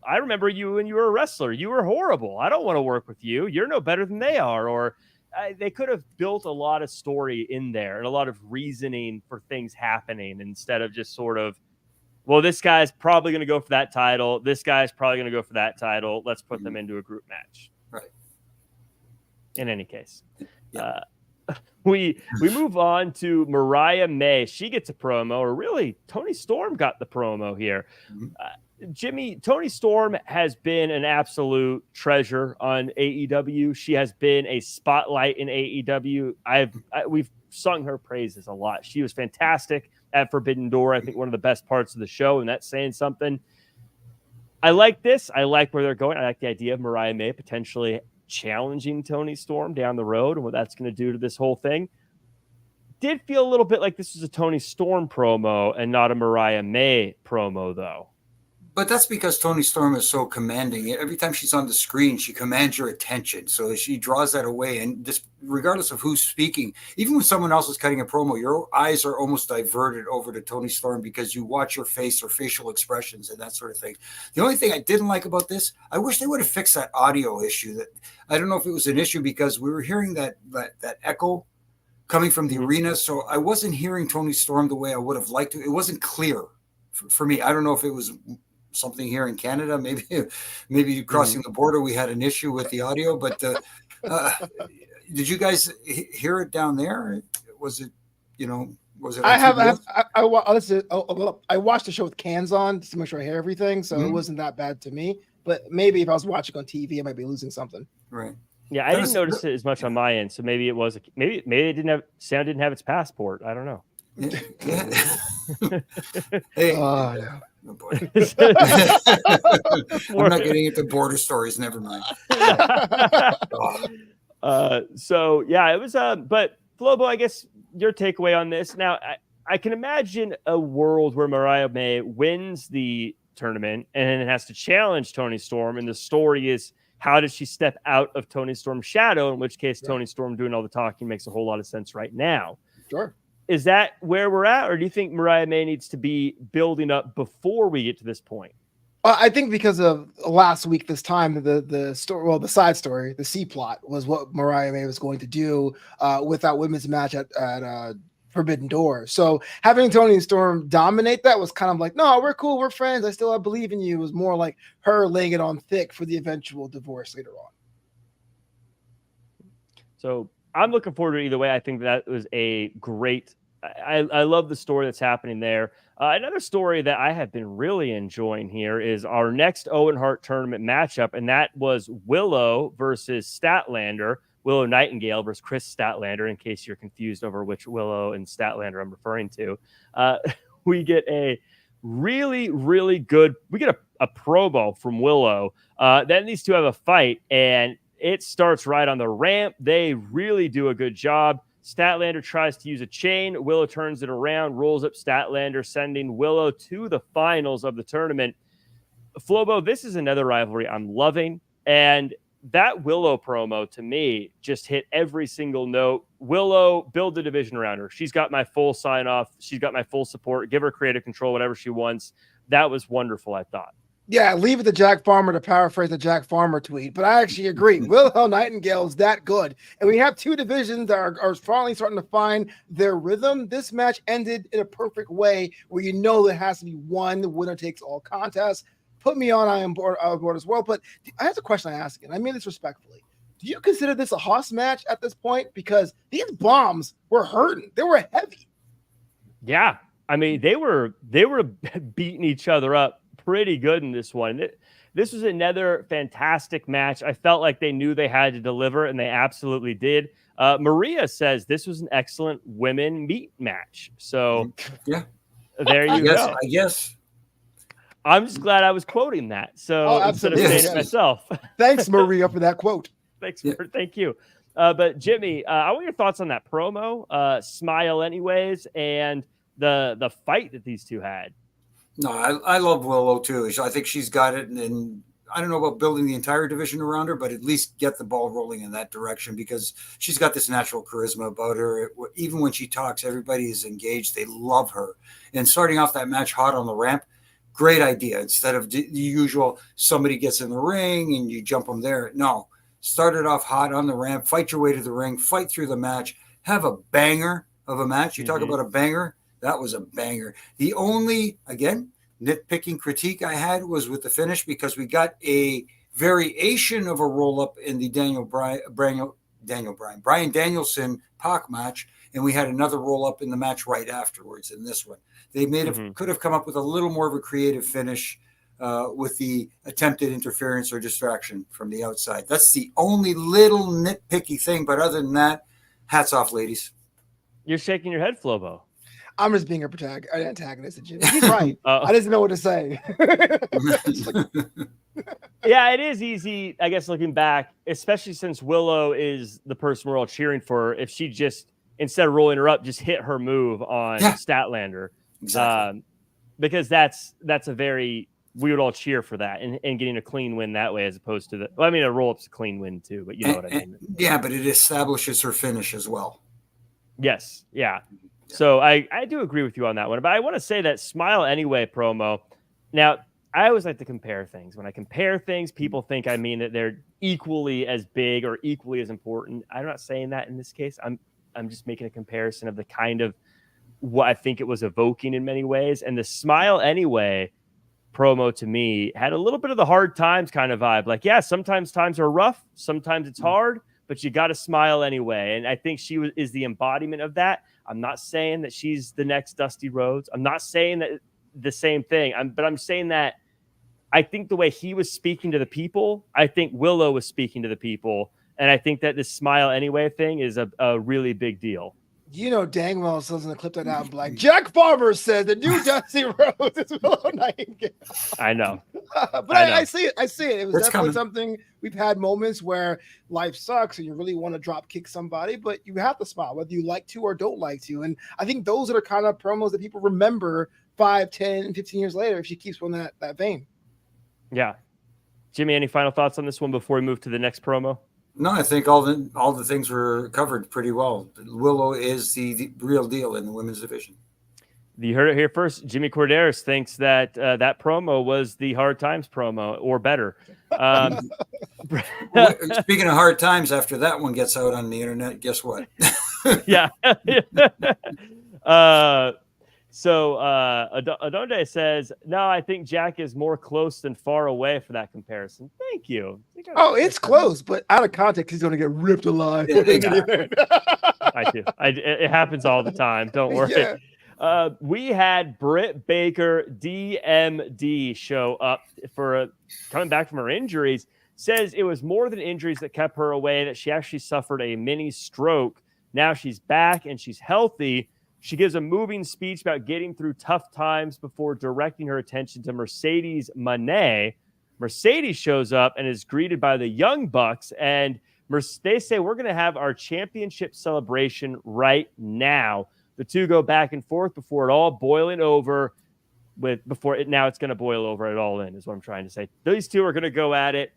I remember you when you were a wrestler. You were horrible. I don't want to work with you. You're no better than they are. Or they could have built a lot of story in there and a lot of reasoning for things happening instead of just sort of, well, this guy's probably going to go for that title. This guy's probably going to go for that title. Let's put them into a group match. Right. In any case, we move on to Mariah May. She gets a promo, or really Toni Storm got the promo here. Jimmy, Toni Storm has been an absolute treasure on AEW. She has been a spotlight in AEW. We've sung her praises a lot. She was fantastic at Forbidden Door. I think one of the best parts of the show, and that's saying something. I like this. I like where they're going. I like the idea of Mariah May potentially challenging Toni Storm down the road and what that's going to do to this whole thing. Did feel a little bit like this was a Toni Storm promo and not a Mariah May promo, though. But that's because Toni Storm is so commanding. Every time she's on the screen, she commands your attention. So she draws that away. And just regardless of who's speaking, even when someone else is cutting a promo, your eyes are almost diverted over to Toni Storm because you watch her face or facial expressions and that sort of thing. The only thing I didn't like about this, I wish they would have fixed that audio issue. That I don't know if it was an issue because we were hearing that echo coming from the arena. So I wasn't hearing Toni Storm the way I would have liked to. It wasn't clear for me. I don't know if it was something here in Canada, maybe crossing the border, we had an issue with the audio, but did you guys hear it down there? Was it, was it? I watched the show with cans on to make sure I hear everything. So it wasn't that bad to me, but maybe if I was watching on TV, I might be losing something. Right. Yeah. I didn't notice it as much on my end. So maybe it was, maybe it didn't have its passport. I don't know. Yeah. Hey, Oh boy. I'm not getting into border stories. Never mind. So yeah, it was. But Flobo, I guess your takeaway on this. Now, I can imagine a world where Mariah May wins the tournament and then has to challenge Toni Storm, and the story is how does she step out of Toni Storm's shadow? In which case, Toni Storm doing all the talking makes a whole lot of sense right now. Sure. Is that where we're at, or do you think Mariah May needs to be building up before we get to this point? I think because of last week, this time, the story, well, the side story, the C plot was what Mariah May was going to do with that women's match at Forbidden Door. So having Toni Storm dominate that was kind of like, no, we're cool, we're friends, I believe in you. It was more like her laying it on thick for the eventual divorce later on. So I'm looking forward to it either way. I think that was a great. I love the story that's happening there. Another story that I have been really enjoying here is our next Owen Hart tournament matchup, and that was Willow versus Statlander. Willow Nightingale versus Chris Statlander, in case you're confused over which Willow and Statlander I'm referring to. We get a really, really good, we get a promo from Willow. Then these two have a fight, and it starts right on the ramp. They really do a good job. Statlander tries to use a chain. Willow turns it around, rolls up Statlander, sending Willow to the finals of the tournament. Flobo, this is another rivalry I'm loving. And that Willow promo, to me, just hit every single note. Willow, build the division around her. She's got my full sign-off. She's got my full support. Give her creative control, whatever she wants. That was wonderful, I thought. Yeah, leave it to Jack Farmer to paraphrase the Jack Farmer tweet, but I actually agree. Willow Nightingale is that good. And we have two divisions that are finally starting to find their rhythm. This match ended in a perfect way where you know there has to be one winner takes all contest. Put me on, I am board as well. But I have a question I ask, and I mean this respectfully. Do you consider this a Haas match at this point? Because these bombs were hurting. They were heavy. Yeah. I mean, they were beating each other up pretty good in this one. This was another fantastic match. I felt like they knew they had to deliver, and they absolutely did. Maria says this was an excellent women meet match. So yeah, there you go. I guess. I'm just glad I was quoting that. So instead of saying it myself. Thanks, Maria, for that quote. Thank you. But Jimmy, I want your thoughts on that promo, Smile Anyways, and the fight that these two had. No, I love Willow too. I think she's got it, and I don't know about building the entire division around her, but at least get the ball rolling in that direction because she's got this natural charisma about her. Even when she talks, everybody is engaged. They love her. And starting off that match hot on the ramp, great idea. Instead of the usual somebody gets in the ring and you jump them there. No, start it off hot on the ramp, fight your way to the ring, fight through the match, have a banger of a match. You talk about a banger. That was a banger. The only, again, nitpicking critique I had was with the finish because we got a variation of a roll-up in the Brian Danielson Pac match, and we had another roll-up in the match right afterwards in this one. They could have come up with a little more of a creative finish with the attempted interference or distraction from the outside. That's the only little nitpicky thing, but other than that, hats off, ladies. You're shaking your head, Flobo. I'm just being an antagonist. Jimmy. He's right. I didn't know what to say. Yeah, it is easy, I guess, looking back, especially since Willow is the person we're all cheering for. If she just, instead of rolling her up, just hit her move on Statlander. Exactly. Because that's a very, we would all cheer for that and getting a clean win that way as opposed to a roll-up's a clean win too, but you know what I mean. Yeah, but it establishes her finish as well. Yes. Yeah. So I do agree with you on that one, but I want to say that Smile Anyway promo. Now, I always like to compare things. When I compare things, people think I mean that they're equally as big or equally as important. I'm not saying that in this case. I'm just making a comparison of the kind of what I think it was evoking in many ways. And the Smile Anyway promo to me had a little bit of the hard times kind of vibe. Like, yeah, sometimes times are rough. Sometimes it's hard, but you got to smile anyway. And I think she is the embodiment of that. I'm not saying that she's the next Dusty Rhodes. I'm not saying that the same thing. But I'm saying that I think the way he was speaking to the people, I think Willow was speaking to the people. And I think that this Smile Anyway thing is a really big deal. You know dang well someone's gonna clip that out and be like, Jack Farmer said the new Dusty Rhodes is Willow Nightingale. I know. But I see it. I see it. It was It's definitely coming. something we've had moments where life sucks and you really want to drop kick somebody, but you have to smile, whether you like to or don't like to. And I think those are the kind of promos that people remember 5, 10, 15 years later if she keeps on that vein. Yeah. Jimmy, any final thoughts on this one before we move to the next promo? No, I think all the things were covered pretty well. Willow is the real deal in the women's division. You heard it here first. Jimmy Korderas thinks that that promo was the Hard Times promo or better. Speaking of hard times, after that one gets out on the internet, guess what? Yeah. So Adonde says, no, I think Jack is more close than far away for that comparison. Thank you. Oh, it's close, but out of context, he's going to get ripped alive. I do. It happens all the time. Don't worry. Yeah. We had Britt Baker, DMD, show up for coming back from her injuries. Says it was more than injuries that kept her away, that she actually suffered a mini stroke. Now she's back and she's healthy. She gives a moving speech about getting through tough times before directing her attention to Mercedes Moné. Mercedes shows up and is greeted by the Young Bucks, and they say, we're going to have our championship celebration right now. The two go back and forth before it all boiling over. Now it's going to boil over it all in, is what I'm trying to say. These two are going to go at it.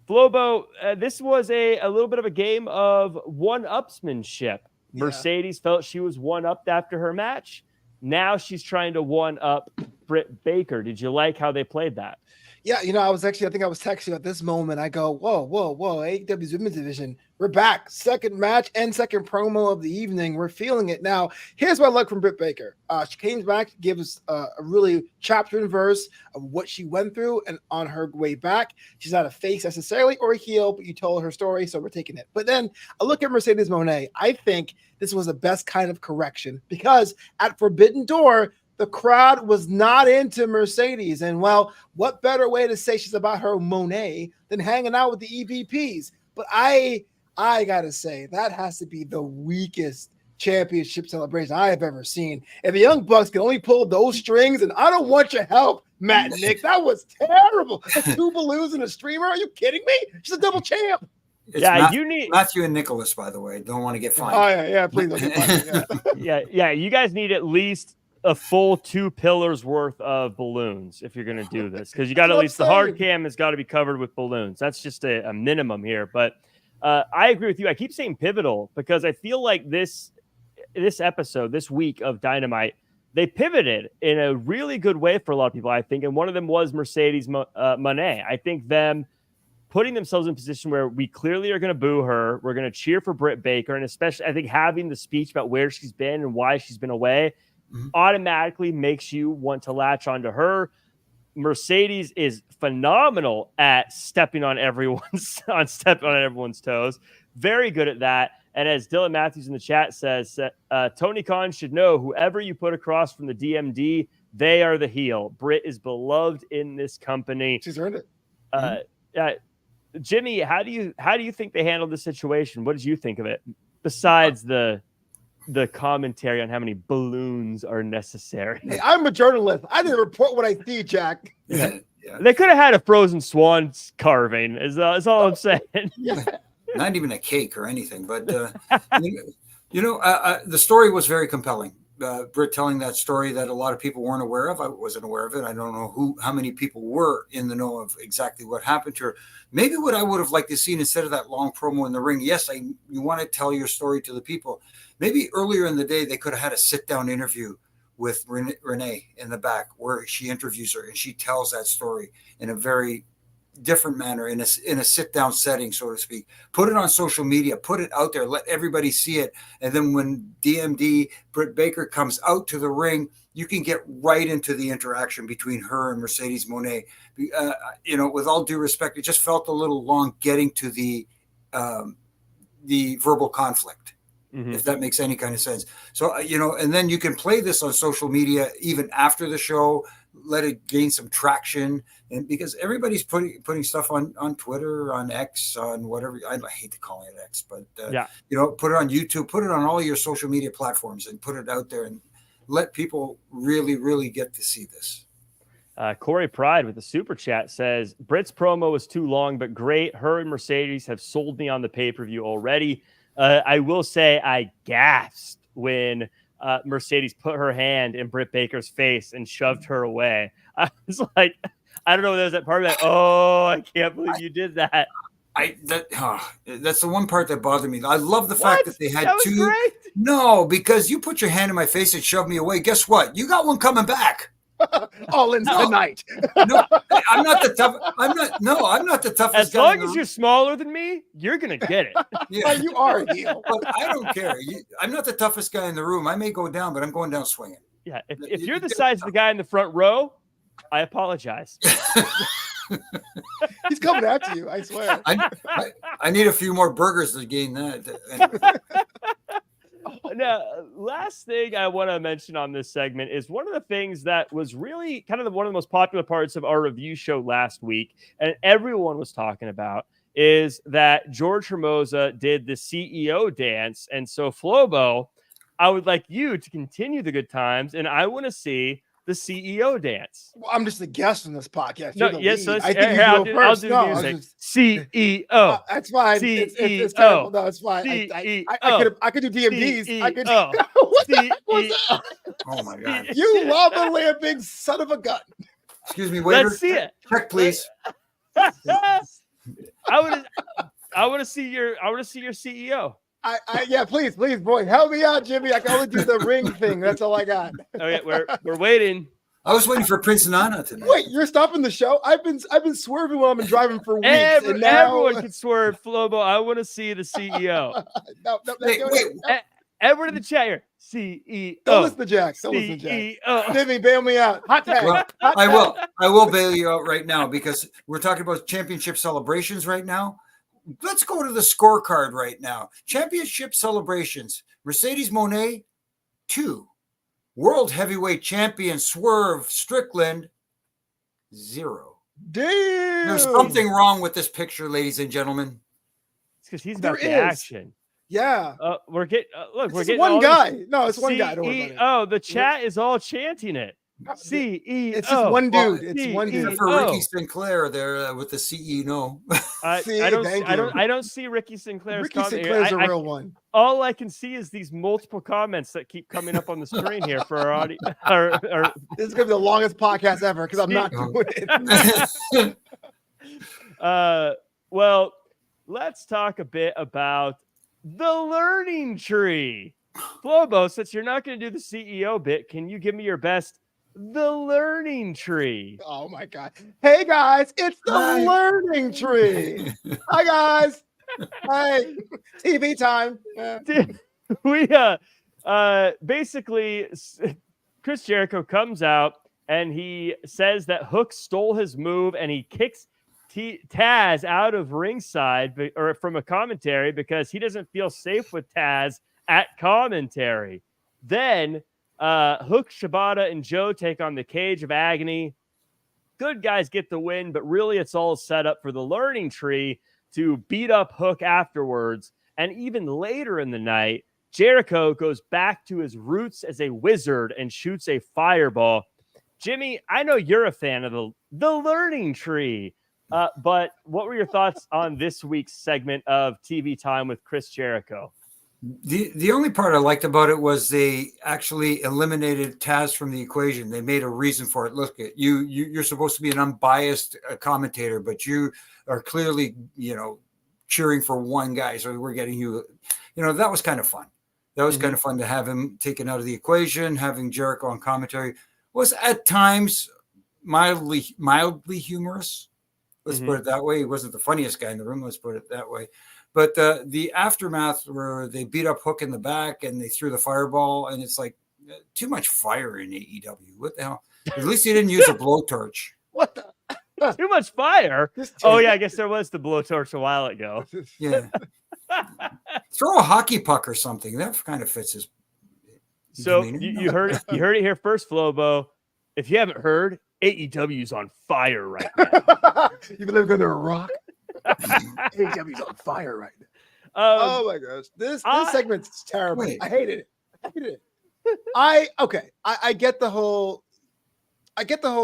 Flobo, this was a little bit of a game of one-upsmanship. Yeah. Mercedes felt she was one-upped after her match. Now she's trying to one-up Britt Baker. Did you like how they played that? Yeah, I think I was texting you at this moment. I go, whoa, AEW's women's division. We're back. Second match and second promo of the evening. We're feeling it. Now, here's what I like from Britt Baker. She came back to give us a really chapter and verse of what she went through, and on her way back, she's not a face necessarily or a heel, but you told her story, so we're taking it. But then I look at Mercedes Moné. I think this was the best kind of correction because at Forbidden Door, the crowd was not into Mercedes. And well, what better way to say she's about her Monet than hanging out with the EVPs? But I gotta say, that has to be the weakest championship celebration I have ever seen. If the Young Bucks can only pull those strings, and I don't want your help, Matt and Nick, that was terrible. The 2 balloons and a streamer? Are you kidding me? She's a double champ. It's you need Matthew and Nicholas, by the way. Don't want to get fined. Oh yeah, please don't get fined. Yeah. You guys need at least a full 2 pillars worth of balloons if you're going to do this, because you got at least the hard cam has got to be covered with balloons. That's just a minimum here. But I agree with you. I keep saying pivotal because I feel like this episode, this week of Dynamite, they pivoted in a really good way for a lot of people, I think. And one of them was Mercedes Moné. I think them putting themselves in a position where we clearly are going to boo her. We're going to cheer for Britt Baker. And especially, I think having the speech about where she's been and why she's been away automatically makes you want to latch onto her. Mercedes is phenomenal at stepping on everyone's toes. Very good at that. And as Dylan Matthews in the chat says, Tony Khan should know whoever you put across from the DMD, they are the heel. Britt is beloved in this company. She's earned it. Jimmy, how do you think they handled the situation? What did you think of it? Besides the commentary on how many balloons are necessary. Hey, I'm a journalist. I didn't report what I see, Jack. Yeah. They could have had a frozen swan carving, is all I'm saying. Yeah. Not even a cake or anything, but the story was very compelling. Britt telling that story that a lot of people weren't aware of. I wasn't aware of it. I don't know how many people were in the know of exactly what happened to her. Maybe what I would have liked to see instead of that long promo in the ring. Yes, you want to tell your story to the people. Maybe earlier in the day, they could have had a sit-down interview with Renee in the back where she interviews her and she tells that story in a very different manner, in a sit-down setting, so to speak. Put it on social media, put it out there, let everybody see it. And then when DMD, Britt Baker, comes out to the ring, you can get right into the interaction between her and Mercedes Moné. With all due respect, it just felt a little long getting to the verbal conflict. If that makes any kind of sense. So, and then you can play this on social media even after the show, let it gain some traction, and because everybody's putting stuff on Twitter, on X, on whatever, I hate to call it X, but put it on YouTube, put it on all your social media platforms, and put it out there and let people really get to see this. Corey Pride with the super chat says, Britt's promo was too long, but great. Her and Mercedes have sold me on the pay-per-view already. I will say I gasped when Mercedes put her hand in Britt Baker's face and shoved her away. I was like, I don't know if there's that part of that. Oh, I can't believe you did that. That's the one part that bothered me. I love the fact that they had two. Great. No, because you put your hand in my face and shoved me away. Guess what? You got one coming back. All in tonight. No, I'm not the tough. I'm not the toughest. As long as you're smaller than me, you're gonna get it. Yeah, you are a heel. But I don't care. I'm not the toughest guy in the room. I may go down, but I'm going down swinging. Yeah. If you're the size of the guy in the front row, I apologize. He's coming after you. I swear. I need a few more burgers to gain that. Now, last thing I want to mention on this segment is one of the things that was really kind of one of the most popular parts of our review show last week, and everyone was talking about, is that George Hermosa did the CEO dance. And so, Flobo, I would like you to continue the good times, and I want to see the CEO dance. Well, I'm just a guest on this podcast. No, yes, so I think I'll do the music. CEO. That's fine. It's terrible. No, it's fine. I could do DMDs. I could. What the heck was that? Oh my God! You lava lamping son of a gun. Excuse me, waiter. Let's see it. Check, please. I want to see your CEO. Yeah, please, boy, help me out, Jimmy. I can only do the ring thing. That's all I got. Okay, we're waiting. I was waiting for Prince Nana tonight. Wait, you're stopping the show? I've been swerving while I've been driving for weeks. And now... Everyone can swerve, Flobo. I want to see the CEO. Wait. Everyone in the chat here. CEO. Don't listen to Jack. Jimmy, bail me out. Hot tag. Well, I will bail you out right now because we're talking about championship celebrations right now. Let's go to the scorecard right now. Championship celebrations. Mercedes Moné, 2. World Heavyweight Champion Swerve Strickland, 0. Damn. There's something wrong with this picture, ladies and gentlemen. It's because he's about the action. Yeah. We're getting one guy. No, it's one guy. Don't worry about it. The chat is all chanting it. CEO. It's just one dude. It's one dude. Except for Ricky Sinclair there with the CEO. I don't see Ricky Sinclair's Ricky Sinclair's a real one. All I can see is these multiple comments that keep coming up on the screen here for our audience. This is gonna be the longest podcast ever because I'm not doing it. Well, let's talk a bit about the learning tree. Flobo, since you're not going to do the CEO bit, can you give me your best? The learning tree. Oh my God. Hey guys, it's the learning tree. Hi guys. Hey, TV time. We basically Chris Jericho comes out and he says that Hook stole his move and he kicks Taz out of ringside or from a commentary because he doesn't feel safe with Taz at commentary. Then Hook, Shibata, and Joe take on the Cage of Agony. Good guys get the win, but really it's all set up for the learning tree to beat up Hook afterwards. And even later in the night, Jericho goes back to his roots as a wizard and shoots a fireball. Jimmy, I know you're a fan of the learning tree, but what were your thoughts on this week's segment of TV Time with Chris Jericho? The only part I liked about it was they actually eliminated Taz from the equation. They made a reason for it. Look, you're supposed to be an unbiased commentator, but you are clearly, cheering for one guy. So we're getting you, that was kind of fun. That was kind of fun to have him taken out of the equation. Having Jericho on commentary was at times mildly humorous. Let's put it that way. He wasn't the funniest guy in the room. Let's put it that way. But the aftermath where they beat up Hook in the back and they threw the fireball, and it's like too much fire in AEW. What the hell? At least he didn't use a blowtorch. What the? Too much fire? Oh, yeah, I guess there was the blowtorch a while ago. Yeah. Throw a hockey puck or something. That kind of fits his. So you heard it here first, Flobo. If you haven't heard, AEW's on fire right now. You believe they're gonna rock? AEW's on fire right now. Oh my gosh, this segment's terrible. Wait. I hated it. I get the whole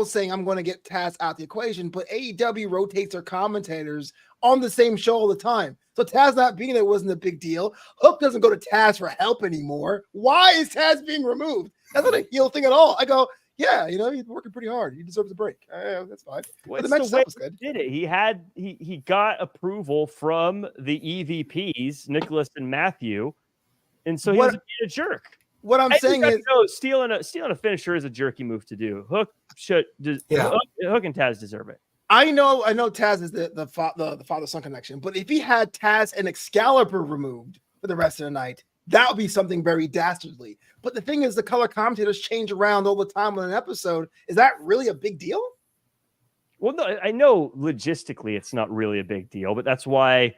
saying I'm going to get Taz out the equation, but AEW rotates their commentators on the same show all the time. So Taz not being there wasn't a big deal. Hook doesn't go to Taz for help anymore. Why is Taz being removed? That's not a heel thing at all. I go, yeah, he's working pretty hard. He deserves a break. That's fine. Well, but the match was good. He did it. He got approval from the EVPs, Nicholas and Matthew, and so he wasn't being a jerk. What I'm saying is, stealing a finisher is a jerky move to do. Hook and Taz deserve it. I know Taz is the father-son connection, but if he had Taz and Excalibur removed for the rest of the night, that would be something very dastardly. But the thing is, the color commentators change around all the time on an episode. Is that really a big deal? Well, no, I know logistically it's not really a big deal, but that's why,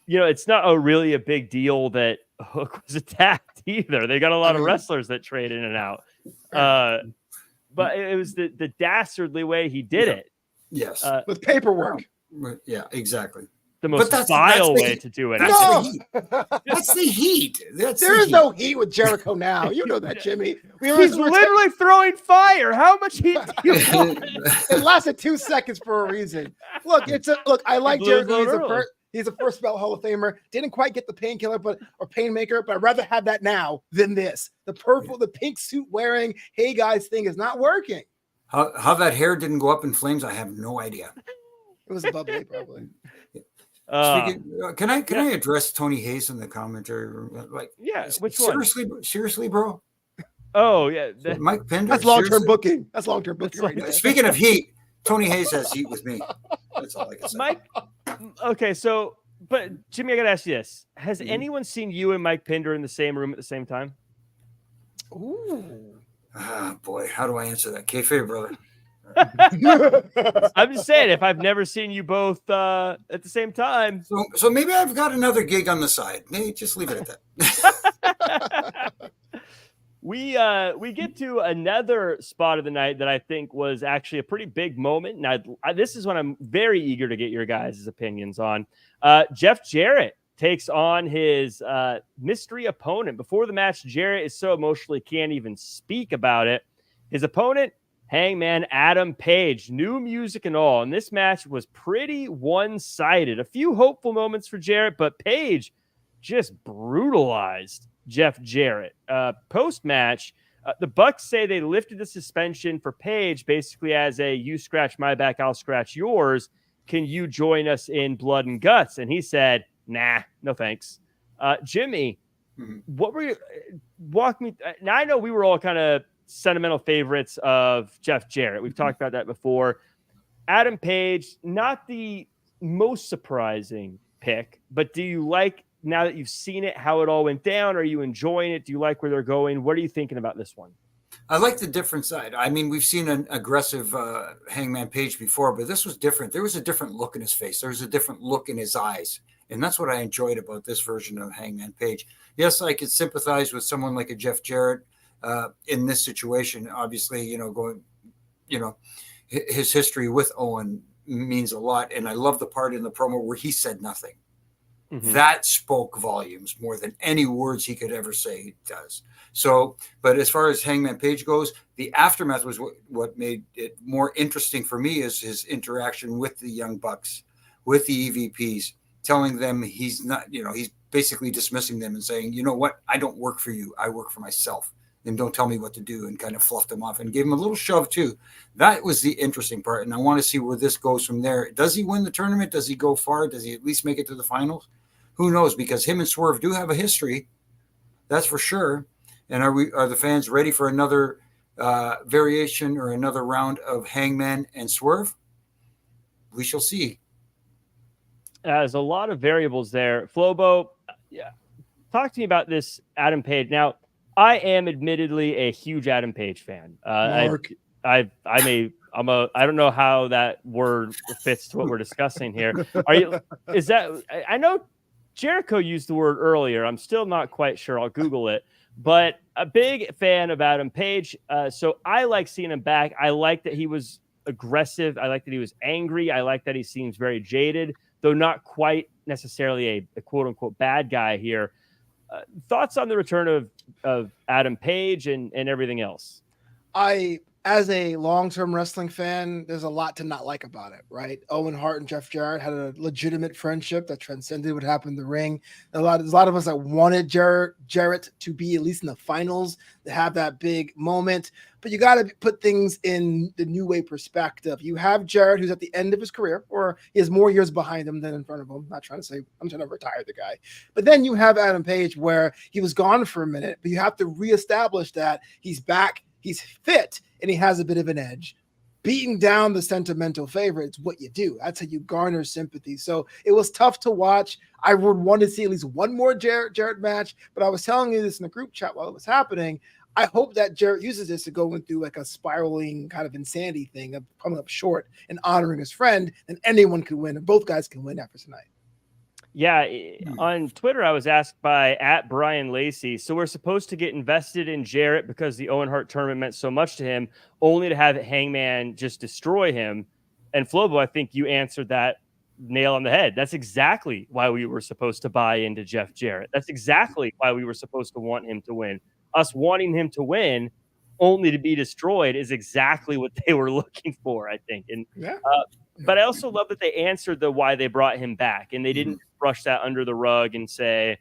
it's not really a big deal that Hook was attacked either. They got a lot of wrestlers that trade in and out. But it was the dastardly way he did it. Yes. With paperwork. Yeah, exactly. The most vile way to do it. That's the heat. There is no heat with Jericho now. You know that, Jimmy. He's literally throwing fire. How much heat do you want? It lasted 2 seconds for a reason. Look, I like Jericho. He's a first belt Hall of Famer. Didn't quite get the painkiller, or painmaker, but I'd rather have that now than this. The pink suit wearing, hey guys thing is not working. How that hair didn't go up in flames, I have no idea. It was above me, probably. Can I address Tony Hayes in the commentary room? Which seriously, bro? Oh yeah, Mike Pender. That's long-term booking. That's long-term booking. Right now. Speaking of heat, Tony Hayes has heat with me. That's all I can say. Mike. Okay, but Jimmy, I gotta ask you this: has anyone seen you and Mike Pender in the same room at the same time? Ooh. Ah, boy, how do I answer that? Kayfabe, brother. I'm just saying, if I've never seen you both at the same time, so maybe I've got another gig on the side. Maybe just leave it at that. We get to another spot of the night that I think was actually a pretty big moment. Now, this is what I'm very eager to get your guys' opinions on. Jeff Jarrett takes on his mystery opponent. Before the match, Jarrett is so emotional he can't even speak about it. His opponent, Hangman Adam Page, new music and all. And this match was pretty one-sided. A few hopeful moments for Jarrett, but Page just brutalized Jeff Jarrett. Post-match, the Bucks say they lifted the suspension for Page basically as a you scratch my back, I'll scratch yours. Can you join us in blood and guts? And he said, nah, no thanks. Jimmy, what were you walk me? Now I know we were all kind of sentimental favorites of Jeff Jarrett. We've talked about that before. Adam Page, not the most surprising pick, but do you like, now that you've seen it, how it all went down? Are you enjoying it? Do you like where they're going? What are you thinking about this one? I like the different side. I mean, we've seen an aggressive Hangman Page before, but this was different. There was a different look in his face. There was a different look in his eyes. And that's what I enjoyed about this version of Hangman Page. Yes, I could sympathize with someone like a Jeff Jarrett in this situation. Obviously, his history with Owen means a lot. And I love the part in the promo where he said nothing. Mm-hmm. That spoke volumes more than any words he could ever say it does. So, but as far as Hangman Page goes, the aftermath was what made it more interesting for me, is his interaction with the Young Bucks, with the EVPs, telling them he's not, he's basically dismissing them and saying, you know what, I don't work for you. I work for myself, and don't tell me what to do, and kind of fluffed him off and gave him a little shove too. That was the interesting part. And I want to see where this goes from there. Does he win the tournament? Does he go far? Does he at least make it to the finals? Who knows? Because him and Swerve do have a history. That's for sure. And are the fans ready for another variation or another round of Hangman and Swerve? We shall see. There's a lot of variables there. Flobo, talk to me about this Adam Page. Now, I am admittedly a huge Adam Page fan. I don't know how that word fits to what we're discussing here. I know Jericho used the word earlier. I'm still not quite sure. I'll Google it. But a big fan of Adam Page. So I like seeing him back. I like that he was aggressive. I like that he was angry. I like that he seems very jaded, though not quite necessarily a quote unquote bad guy here. Thoughts on the return of Adam Page and everything else? As a long-term wrestling fan, there's a lot to not like about it, right? Owen Hart and Jeff Jarrett had a legitimate friendship that transcended what happened in the ring. There's a lot of us that wanted Jarrett to be at least in the finals, to have that big moment. But you got to put things in the new way perspective. You have Jarrett, who's at the end of his career, or he has more years behind him than in front of him. I'm not trying to say I'm trying to retire the guy. But then you have Adam Page, where he was gone for a minute, but you have to reestablish that he's back, he's fit, and he has a bit of an edge. Beating down the sentimental favorite is what you do. That's how you garner sympathy. So it was tough to watch. I would want to see at least one more Jarrett match, but I was telling you this in the group chat while it was happening. I hope that Jarrett uses this to go into like a spiraling kind of insanity thing of coming up short and honoring his friend, and anyone could win, and both guys can win after tonight. Yeah, on Twitter, I was asked by @Brian Lacey, so we're supposed to get invested in Jarrett because the Owen Hart tournament meant so much to him, only to have Hangman just destroy him. And Flobo, I think you answered that nail on the head. That's exactly why we were supposed to buy into Jeff Jarrett. That's exactly why we were supposed to want him to win. Us wanting him to win only to be destroyed is exactly what they were looking for, I think. And but I also love that they answered the why they brought him back, and they didn't brush that under the rug and say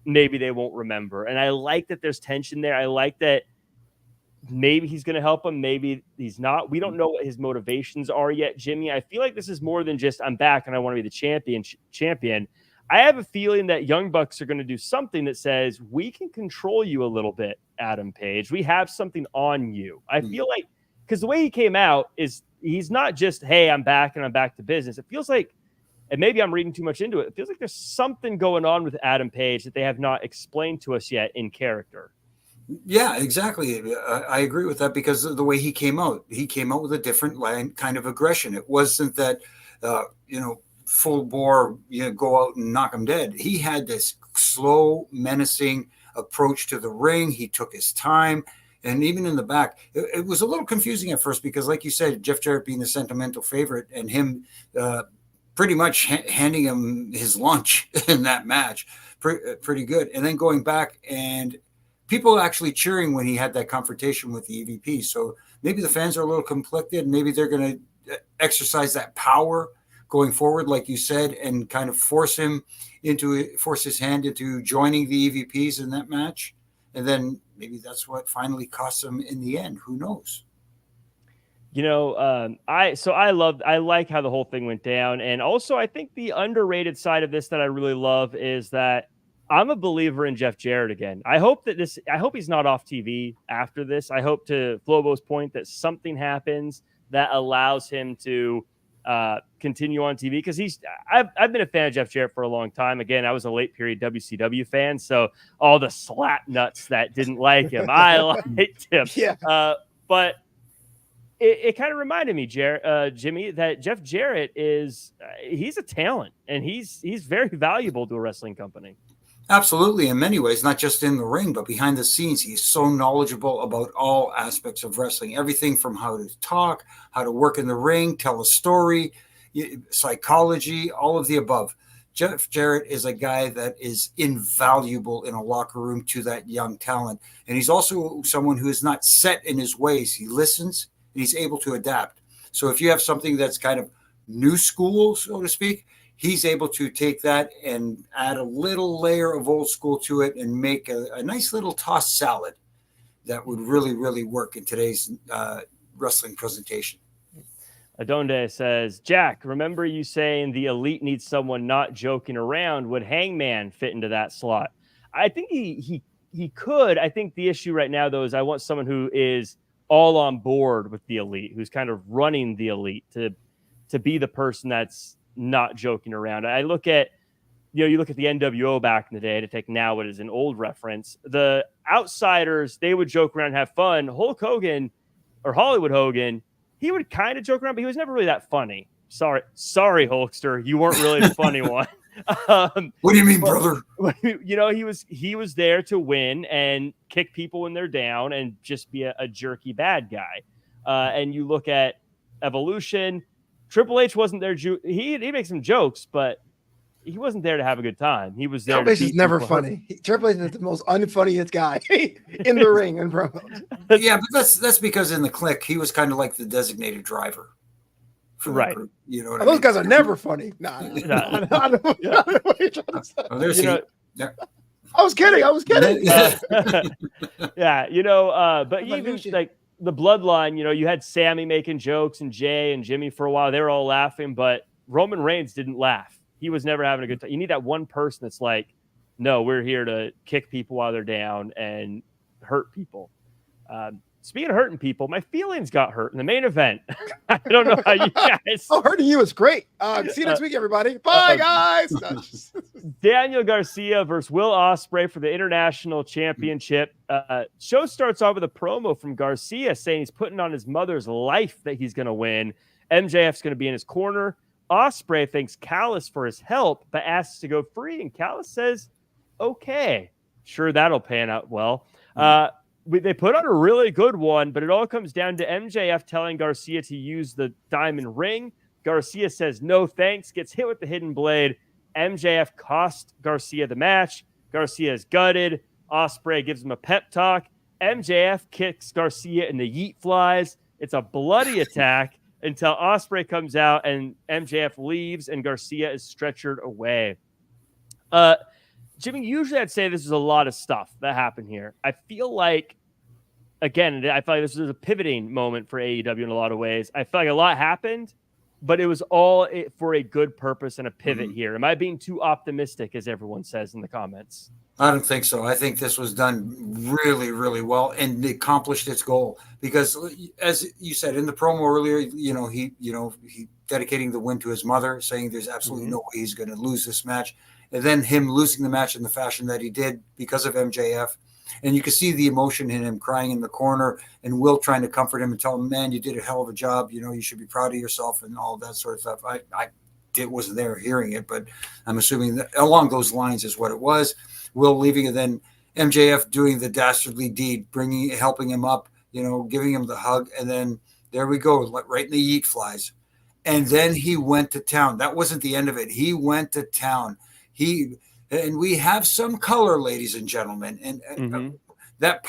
maybe they won't remember. And I like that there's tension there. I like that maybe he's going to help him, maybe he's not. We don't know what his motivations are yet, Jimmy. I feel like this is more than just I'm back and I want to be the champion. I have a feeling that Young Bucks are going to do something that says we can control you a little bit, Adam Page. We have something on you. I feel like, because the way he came out is he's not just, hey, I'm back and I'm back to business. It feels like, and maybe I'm reading too much into it, it feels like there's something going on with Adam Page that they have not explained to us yet in character. Yeah, exactly. I agree with that, because of the way he came out with a different kind of aggression. It wasn't that, full bore, go out and knock him dead. He had this slow, menacing approach to the ring. He took his time. And even in the back, it was a little confusing at first, because like you said, Jeff Jarrett being the sentimental favorite and him pretty much handing him his lunch in that match, pretty good. And then going back and people actually cheering when he had that confrontation with the EVP. So maybe the fans are a little conflicted. Maybe they're going to exercise that power going forward, like you said, and kind of force his hand into joining the EVPs in that match. And then maybe that's what finally costs him in the end. Who knows? I like how the whole thing went down. And also I think the underrated side of this that I really love is that I'm a believer in Jeff Jarrett again. I hope he's not off TV after this. I hope, to Flobo's point, that something happens that allows him to continue on TV, because I've been a fan of Jeff Jarrett for a long time. Again, I was a late period WCW fan, so all the slap nuts that didn't like him, I liked him. Yeah. But it kind of reminded me, Jimmy, that Jeff Jarrett he's a talent, and he's very valuable to a wrestling company. Absolutely, in many ways, not just in the ring, but behind the scenes. He's so knowledgeable about all aspects of wrestling, everything from how to talk, how to work in the ring, tell a story, psychology, all of the above. Jeff Jarrett is a guy that is invaluable in a locker room to that young talent. And he's also someone who is not set in his ways. He listens and he's able to adapt. So if you have something that's kind of new school, so to speak, he's able to take that and add a little layer of old school to it and make a nice little tossed salad that would really, really work in today's wrestling presentation. Adonde says, Jack, remember you saying the Elite needs someone not joking around? Would Hangman fit into that slot? I think he could. I think the issue right now, though, is I want someone who is all on board with the Elite, who's kind of running the Elite to be the person that's not joking around. I look at, you look at the NWO back in the day, to take now what is an old reference. The outsiders, they would joke around and have fun. Hulk Hogan, or Hollywood Hogan, he would kind of joke around, but he was never really that funny. Sorry, Hulkster, you weren't really the funny one. What do you mean, brother? He was there to win and kick people when they're down and just be a jerky bad guy. And you look at Evolution. Triple H wasn't there. He makes some jokes, but he wasn't there to have a good time. He was there. Triple H is never funny. Triple H is the most unfunniest guy in the ring and promos. Yeah, but that's because in the Clique, he was kind of like the designated driver. Right. You know what those guys are never funny. I don't know what you're trying to say. Oh, there's I was kidding. Yeah, but even like the Bloodline, you had Sammy making jokes and Jay and Jimmy for a while. They were all laughing, but Roman Reigns didn't laugh. He was never having a good time. You need that one person that's like, no, we're here to kick people while they're down and hurt people. Speaking of hurting people, my feelings got hurt in the main event. I don't know how you guys. Hurting you is great. See you next week, everybody. Bye, guys. Daniel Garcia versus Will Ospreay for the International Championship. Show starts off with a promo from Garcia saying he's putting on his mother's life that he's going to win. MJF's going to be in his corner. Ospreay thanks Callis for his help, but asks to go free. And Callis says, okay, sure, that'll pan out well. They put on a really good one, but it all comes down to MJF telling Garcia to use the diamond ring. Garcia says, no, thanks, gets hit with the hidden blade. MJF cost Garcia the match. Garcia is gutted. Ospreay gives him a pep talk. MJF kicks Garcia in the yeet flies. It's a bloody attack until Ospreay comes out and MJF leaves and Garcia is stretchered away. Jimmy, usually I'd say this is a lot of stuff that happened here. I feel like this was a pivoting moment for AEW in a lot of ways. I feel like a lot happened, but it was all for a good purpose and a pivot here. Am I being too optimistic, as everyone says in the comments? I don't think so. I think this was done really, really well and it accomplished its goal because, as you said in the promo earlier, he dedicating the win to his mother, saying there's absolutely no way he's going to lose this match. And then him losing the match in the fashion that he did because of MJF. And you can see the emotion in him crying in the corner and Will trying to comfort him and tell him, man, you did a hell of a job. You should be proud of yourself and all that sort of stuff. I wasn't there hearing it, but I'm assuming that along those lines is what it was. Will leaving and then MJF doing the dastardly deed, helping him up, giving him the hug. And then there we go, right in the yeet flies. And then he went to town. That wasn't the end of it. He went to town. And we have some color, ladies and gentlemen. And that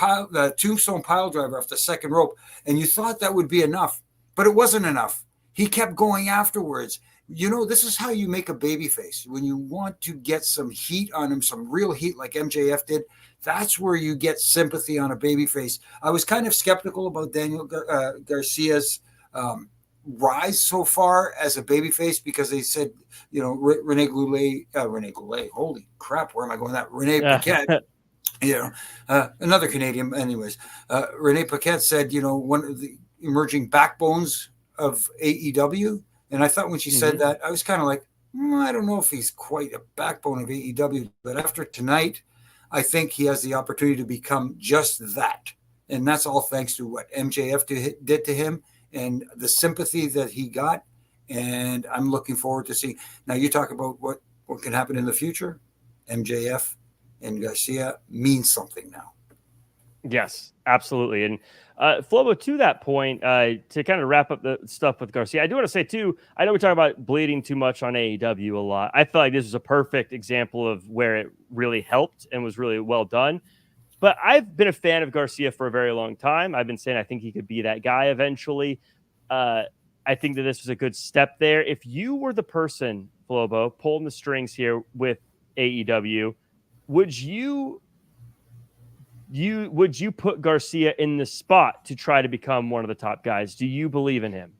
tombstone pile driver off the second rope. And you thought that would be enough, but it wasn't enough. He kept going afterwards. This is how you make a baby face. When you want to get some heat on him, some real heat like MJF did, that's where you get sympathy on a baby face. I was kind of skeptical about Daniel Garcia's rise so far as a babyface because they said, Rene Goulet, holy crap, where am I going with that? Rene Paquette, another Canadian, anyways. Rene Paquette said, one of the emerging backbones of AEW. And I thought when she said that, I was kind of like, I don't know if he's quite a backbone of AEW, but after tonight, I think he has the opportunity to become just that. And that's all thanks to what MJF did to him and the sympathy that he got. And I'm looking forward to seeing. Now you talk about what can happen in the future. MJF and Garcia means something now. Yes, absolutely. And Flobo, to that point, to kind of wrap up the stuff with Garcia, I do want to say too, I know we talk about bleeding too much on AEW a lot. I feel like this is a perfect example of where it really helped and was really well done. But I've been a fan of Garcia for a very long time. I've been saying I think he could be that guy eventually. I think that this was a good step there. If you were the person, Flobo, pulling the strings here with AEW, would you put Garcia in the spot to try to become one of the top guys? Do you believe in him?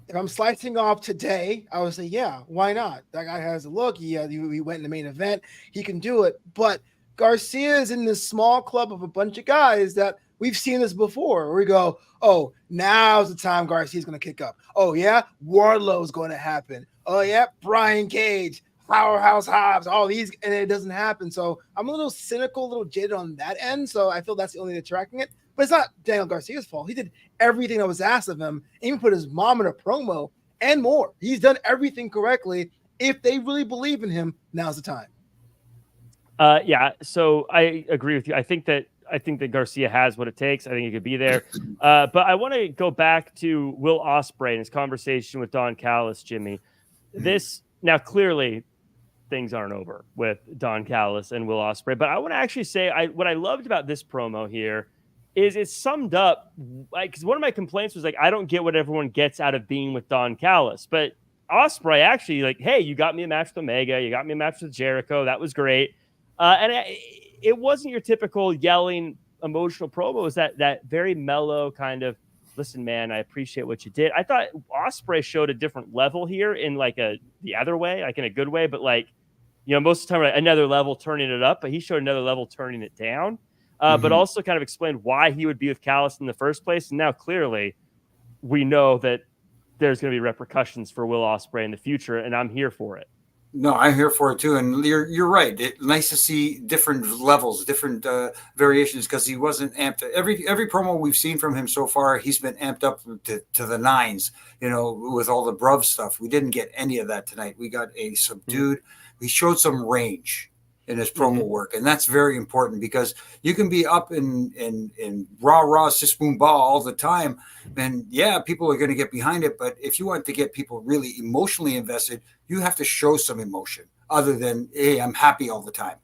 If I'm slicing off today, I would say, yeah, why not? That guy has a look. He went in the main event. He can do it. But Garcia is in this small club of a bunch of guys that we've seen this before. Where we go, oh, now's the time Garcia's going to kick up. Oh, yeah, Wardlow's going to happen. Oh, yeah, Brian Cage, Powerhouse Hobbs, all these, and it doesn't happen. So I'm a little cynical, a little jaded on that end. So I feel that's the only thing that's tracking it. But it's not Daniel Garcia's fault. He did everything that was asked of him, even put his mom in a promo and more. He's done everything correctly. If they really believe in him, now's the time. Yeah, so I agree with you. I think that I think that Garcia has what it takes. I think he could be there. But I want to go back to Will Ospreay and his conversation with Don Callis, Jimmy. This now clearly things aren't over with Don Callis and Will Ospreay, but I want to actually say what I loved about this promo here is it summed up, because one of my complaints was like, I don't get what everyone gets out of being with Don Callis, but Ospreay actually like, hey, you got me a match with Omega, you got me a match with Jericho, that was great. It wasn't your typical yelling emotional promo. It was that very mellow kind of, listen, man, I appreciate what you did. I thought Ospreay showed a different level here in like the other way, like in a good way, but like, most of the time, like another level turning it up, but he showed another level turning it down, but also kind of explained why he would be with Callis in the first place. And now clearly we know that there's going to be repercussions for Will Ospreay in the future, and I'm here for it. No, I'm here for it too, and you're right. Nice to see different levels, different variations, because he wasn't amped. Every promo we've seen from him so far, he's been amped up to the nines. With all the bruv stuff. We didn't get any of that tonight. We got a subdued. He showed some range in his promo work, and that's very important, because you can be up in rah sis boom ba all the time, and yeah, people are going to get behind it. But if you want to get people really emotionally invested, you have to show some emotion other than, hey, I'm happy all the time,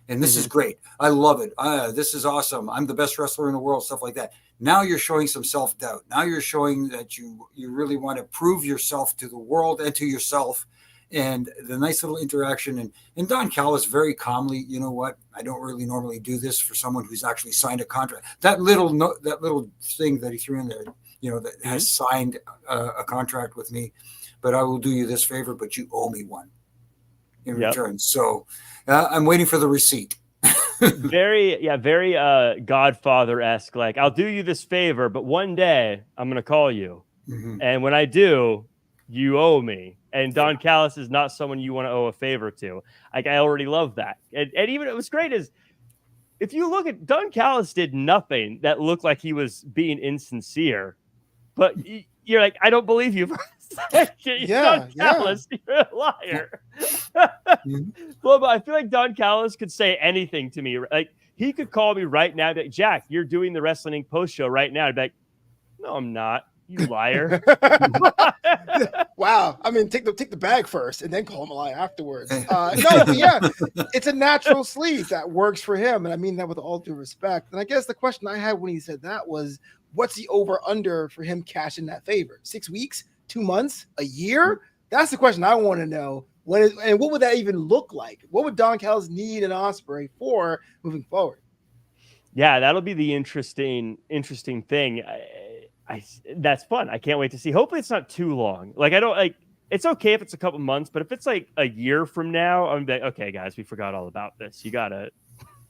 and this is great, I love it, this is awesome, I'm the best wrestler in the world, stuff like that. Now you're showing some self-doubt. Now you're showing that you really want to prove yourself to the world and to yourself. And the nice little interaction, and Don Callis very calmly, you know what? I don't really normally do this for someone who's actually signed a contract. That little thing that he threw in there, that has signed a contract with me, but I will do you this favor, but you owe me one in return. So I'm waiting for the receipt. very Godfather-esque. Like, I'll do you this favor, but one day I'm going to call you, and when I do, you owe me. And Don Callis is not someone you want to owe a favor to. Like, I already love that. And even it was great is, if you look at Don Callis did nothing that looked like he was being insincere, but you're like, I don't believe you. Don Callis, you're a liar. Well, but I feel like Don Callis could say anything to me. Like, he could call me right now, be like, Jack, you're doing the Wrestling Inc. post show right now. I'd be like, no, I'm not. You liar. Wow. I mean, take the bag first and then call him a liar afterwards. It's a natural sleeve that works for him. And I mean that with all due respect. And I guess the question I had when he said that was, what's the over under for him cashing that favor? 6 weeks, 2 months, a year? That's the question I want to know. And what would that even look like? What would Don Callis need an Ospreay for moving forward? Yeah, that'll be the interesting thing. That's fun. I can't wait to see. Hopefully it's not too long. Like, I don't like, it's okay if it's a couple months, but if it's like a year from now, I'm like, okay, guys, we forgot all about this. You gotta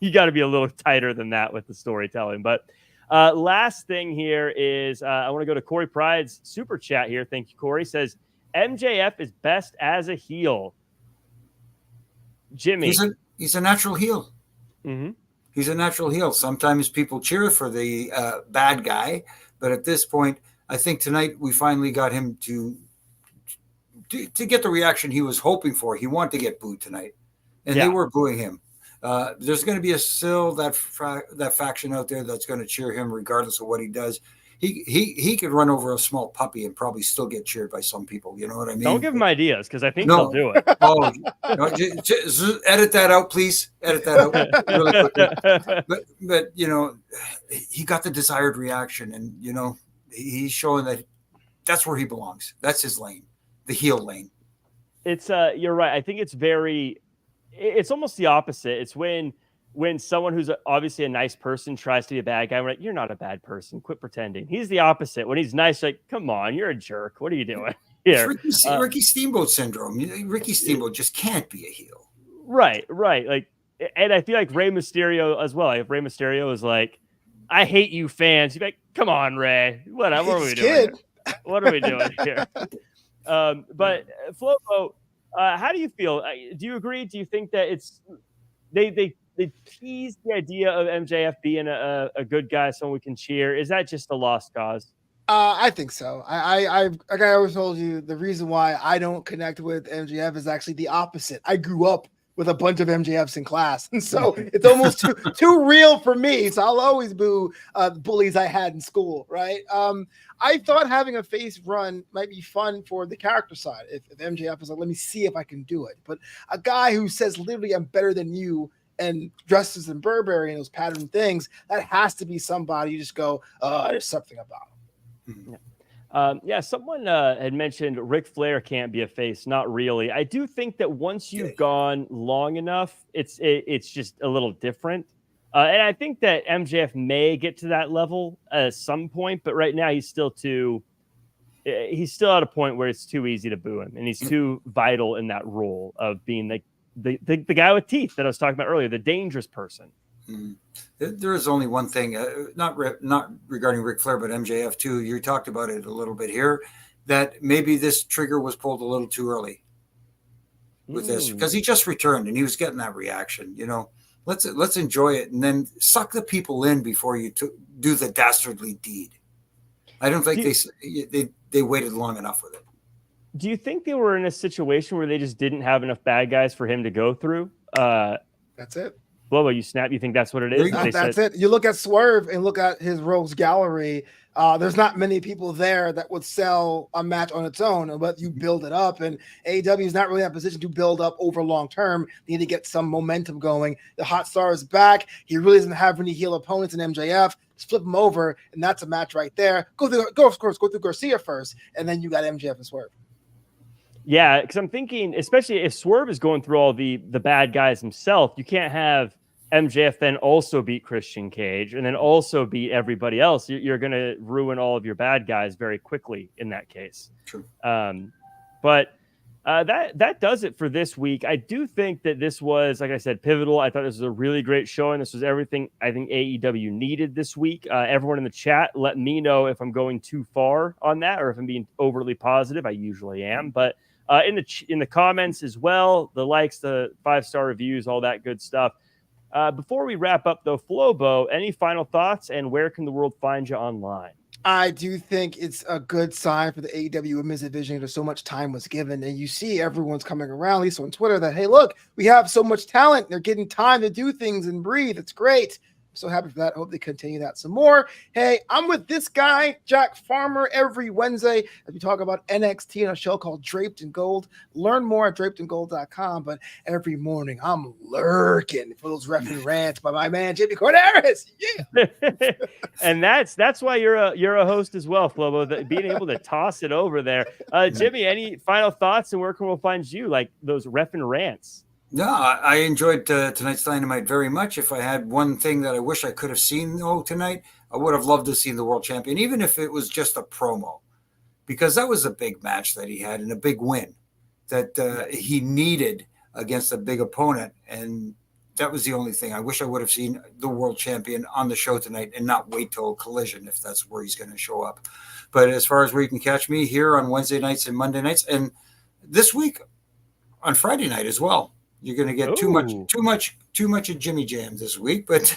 be a little tighter than that with the storytelling. But last thing here is I want to go to Corey Pride's super chat here. Thank you, Corey. Says MJF is best as a heel. Jimmy, he's a natural heel. He's a natural heel. Sometimes people cheer for the bad guy. But at this point, I think tonight we finally got him to get the reaction he was hoping for. He wanted to get booed tonight, and they were booing him. There's going to be that faction out there that's going to cheer him regardless of what he does. He could run over a small puppy and probably still get cheered by some people. You know what I mean? Don't give him ideas, because I think he'll do it. Just edit that out, please. Edit that out really quickly. But he got the desired reaction, and he's showing that that's where he belongs. That's his lane, the heel lane. It's you're right. I think it's almost the opposite. It's when someone who's obviously a nice person tries to be a bad guy, we're like, you're not a bad person. Quit pretending. He's the opposite. When he's nice, like, come on, you're a jerk. What are you doing here? Ricky Steamboat syndrome. Ricky Steamboat just can't be a heel. Right. Like, and I feel like Rey Mysterio as well. Like, if Rey Mysterio is like, I hate you fans, you'd be like, come on, Rey. What are we doing here? What are we doing here? But Flobo, how do you feel? Do you agree? Do you think that it's they tease the idea of MJF being a good guy, someone we can cheer? Is that just a lost cause? I think so. Like I always told you, the reason why I don't connect with MJF is actually the opposite. I grew up with a bunch of MJFs in class. And so it's almost too real for me. So I'll always boo the bullies I had in school, right? I thought having a face run might be fun for the character side. If MJF is like, let me see if I can do it. But a guy who says literally I'm better than you and dresses in Burberry and those pattern things, that has to be somebody you just go, there's something about him. Someone had mentioned Ric Flair can't be a face. Not really. I do think that once you've gone long enough, it's just a little different. And I think that MJF may get to that level at some point, but right now he's still at a point where it's too easy to boo him, and he's too vital in that role of being like the guy with teeth that I was talking about earlier, the dangerous person. There is only one thing, not regarding Ric Flair, but MJF too. You talked about it a little bit here, that maybe this trigger was pulled a little too early with this, because he just returned and he was getting that reaction. You know, let's enjoy it and then suck the people in before you do the dastardly deed. I don't think they waited long enough with it. Do you think they were in a situation where they just didn't have enough bad guys for him to go through? That's it. Flobo, you snap. You think that's what it is? That's it. You look at Swerve and look at his rogues gallery. There's not many people there that would sell a match on its own, but you build it up. And AEW is not really in a position to build up over long term. They need to get some momentum going. The Hot Star is back. He really doesn't have any heel opponents in MJF. Just flip him over, and that's a match right there. Go through Garcia first, and then you got MJF and Swerve. Yeah, because I'm thinking, especially if Swerve is going through all the bad guys himself, you can't have MJF then also beat Christian Cage and then also beat everybody else. You're going to ruin all of your bad guys very quickly in that case. True. But that does it for this week. I do think that this was, like I said, pivotal. I thought this was a really great showing. This was everything I think AEW needed this week. Everyone in the chat, let me know if I'm going too far on that or if I'm being overly positive. I usually am, but in the comments as well, the likes, the 5-star reviews, all that good stuff. Before we wrap up, though, Flobo, any final thoughts, and where can the world find you online? I do think it's a good sign for the AEW Women's Division that so much time was given, and you see everyone's coming around, at least on Twitter, that, hey, look, we have so much talent. They're getting time to do things and breathe. It's great. So happy for that. Hope they continue that some more. Hey, I'm with this guy, Jack Farmer, every Wednesday as we talk about NXT on a show called Draped in Gold. Learn more at drapedingold.com. But every morning I'm lurking for those referee rants by my man Jimmy Korderas. Yeah. And that's why you're a host as well, Flobo, being able to toss it over there. Jimmy, any final thoughts, and where can we find you, like those referee rants? No, I enjoyed tonight's Dynamite very much. If I had one thing that I wish I could have seen tonight, I would have loved to have seen the world champion, even if it was just a promo, because that was a big match that he had and a big win that he needed against a big opponent. And that was the only thing. I wish I would have seen the world champion on the show tonight and not wait till Collision if that's where he's going to show up. But as far as where you can catch me, here on Wednesday nights and Monday nights, and this week on Friday night as well. You're going to get too much of Jimmy Jam this week, but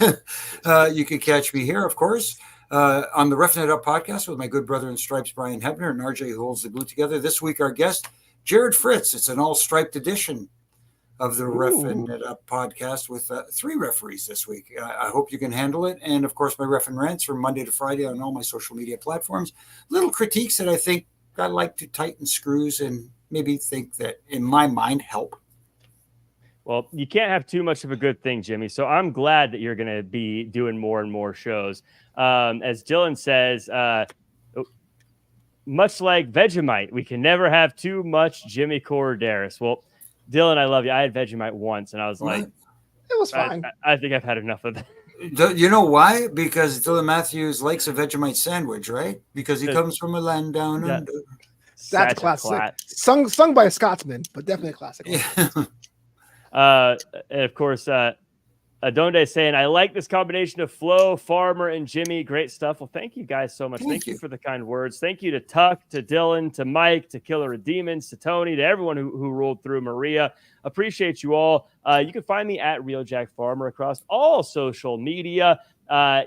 you can catch me here, of course, on the Roughing It Up podcast with my good brother in stripes, Brian Hebner, and RJ, who holds the glue together. This week, our guest, Jared Fritz. It's an all-striped edition of the Roughing It Up podcast with 3 referees this week. I hope you can handle it. And, of course, my Reffin' Rants from Monday to Friday on all my social media platforms. Little critiques that I think I like to tighten screws and maybe think that, in my mind, help. Well, you can't have too much of a good thing, Jimmy. So I'm glad that you're going to be doing more and more shows. As Dylan says, much like Vegemite, we can never have too much Jimmy Korderas. Well, Dylan, I love you. I had Vegemite once, and I was like, it was fine. I think I've had enough of that. You know why? Because Dylan Matthews likes a Vegemite sandwich, right? Because he comes from a land down under. That's a classic. Sung by a Scotsman, but definitely a classic. Yeah. And of course, Adonde saying, I like this combination of Flo, Farmer, and Jimmy. Great stuff. Well, thank you guys so much. Thank you for the kind words. Thank you to Tuck, to Dylan, to Mike, to Killer of Demons, to Tony, to everyone who rolled through, Maria. Appreciate you all. You can find me at Real Jack Farmer across all social media.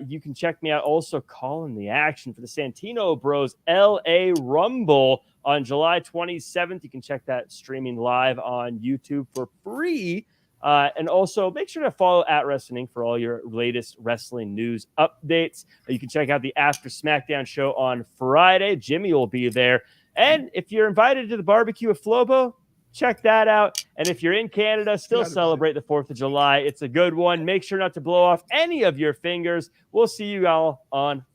You can check me out also calling the action for the Santino Bros LA Rumble on July 27th. You can check that streaming live on YouTube for free. And also make sure to follow at Wrestling for all your latest wrestling news updates. You can check out the After SmackDown show on Friday. Jimmy will be there. And if you're invited to the barbecue at Flobo, check that out. And if you're in Canada, still celebrate the 4th of July. It's a good one. Make sure not to blow off any of your fingers. We'll see you all on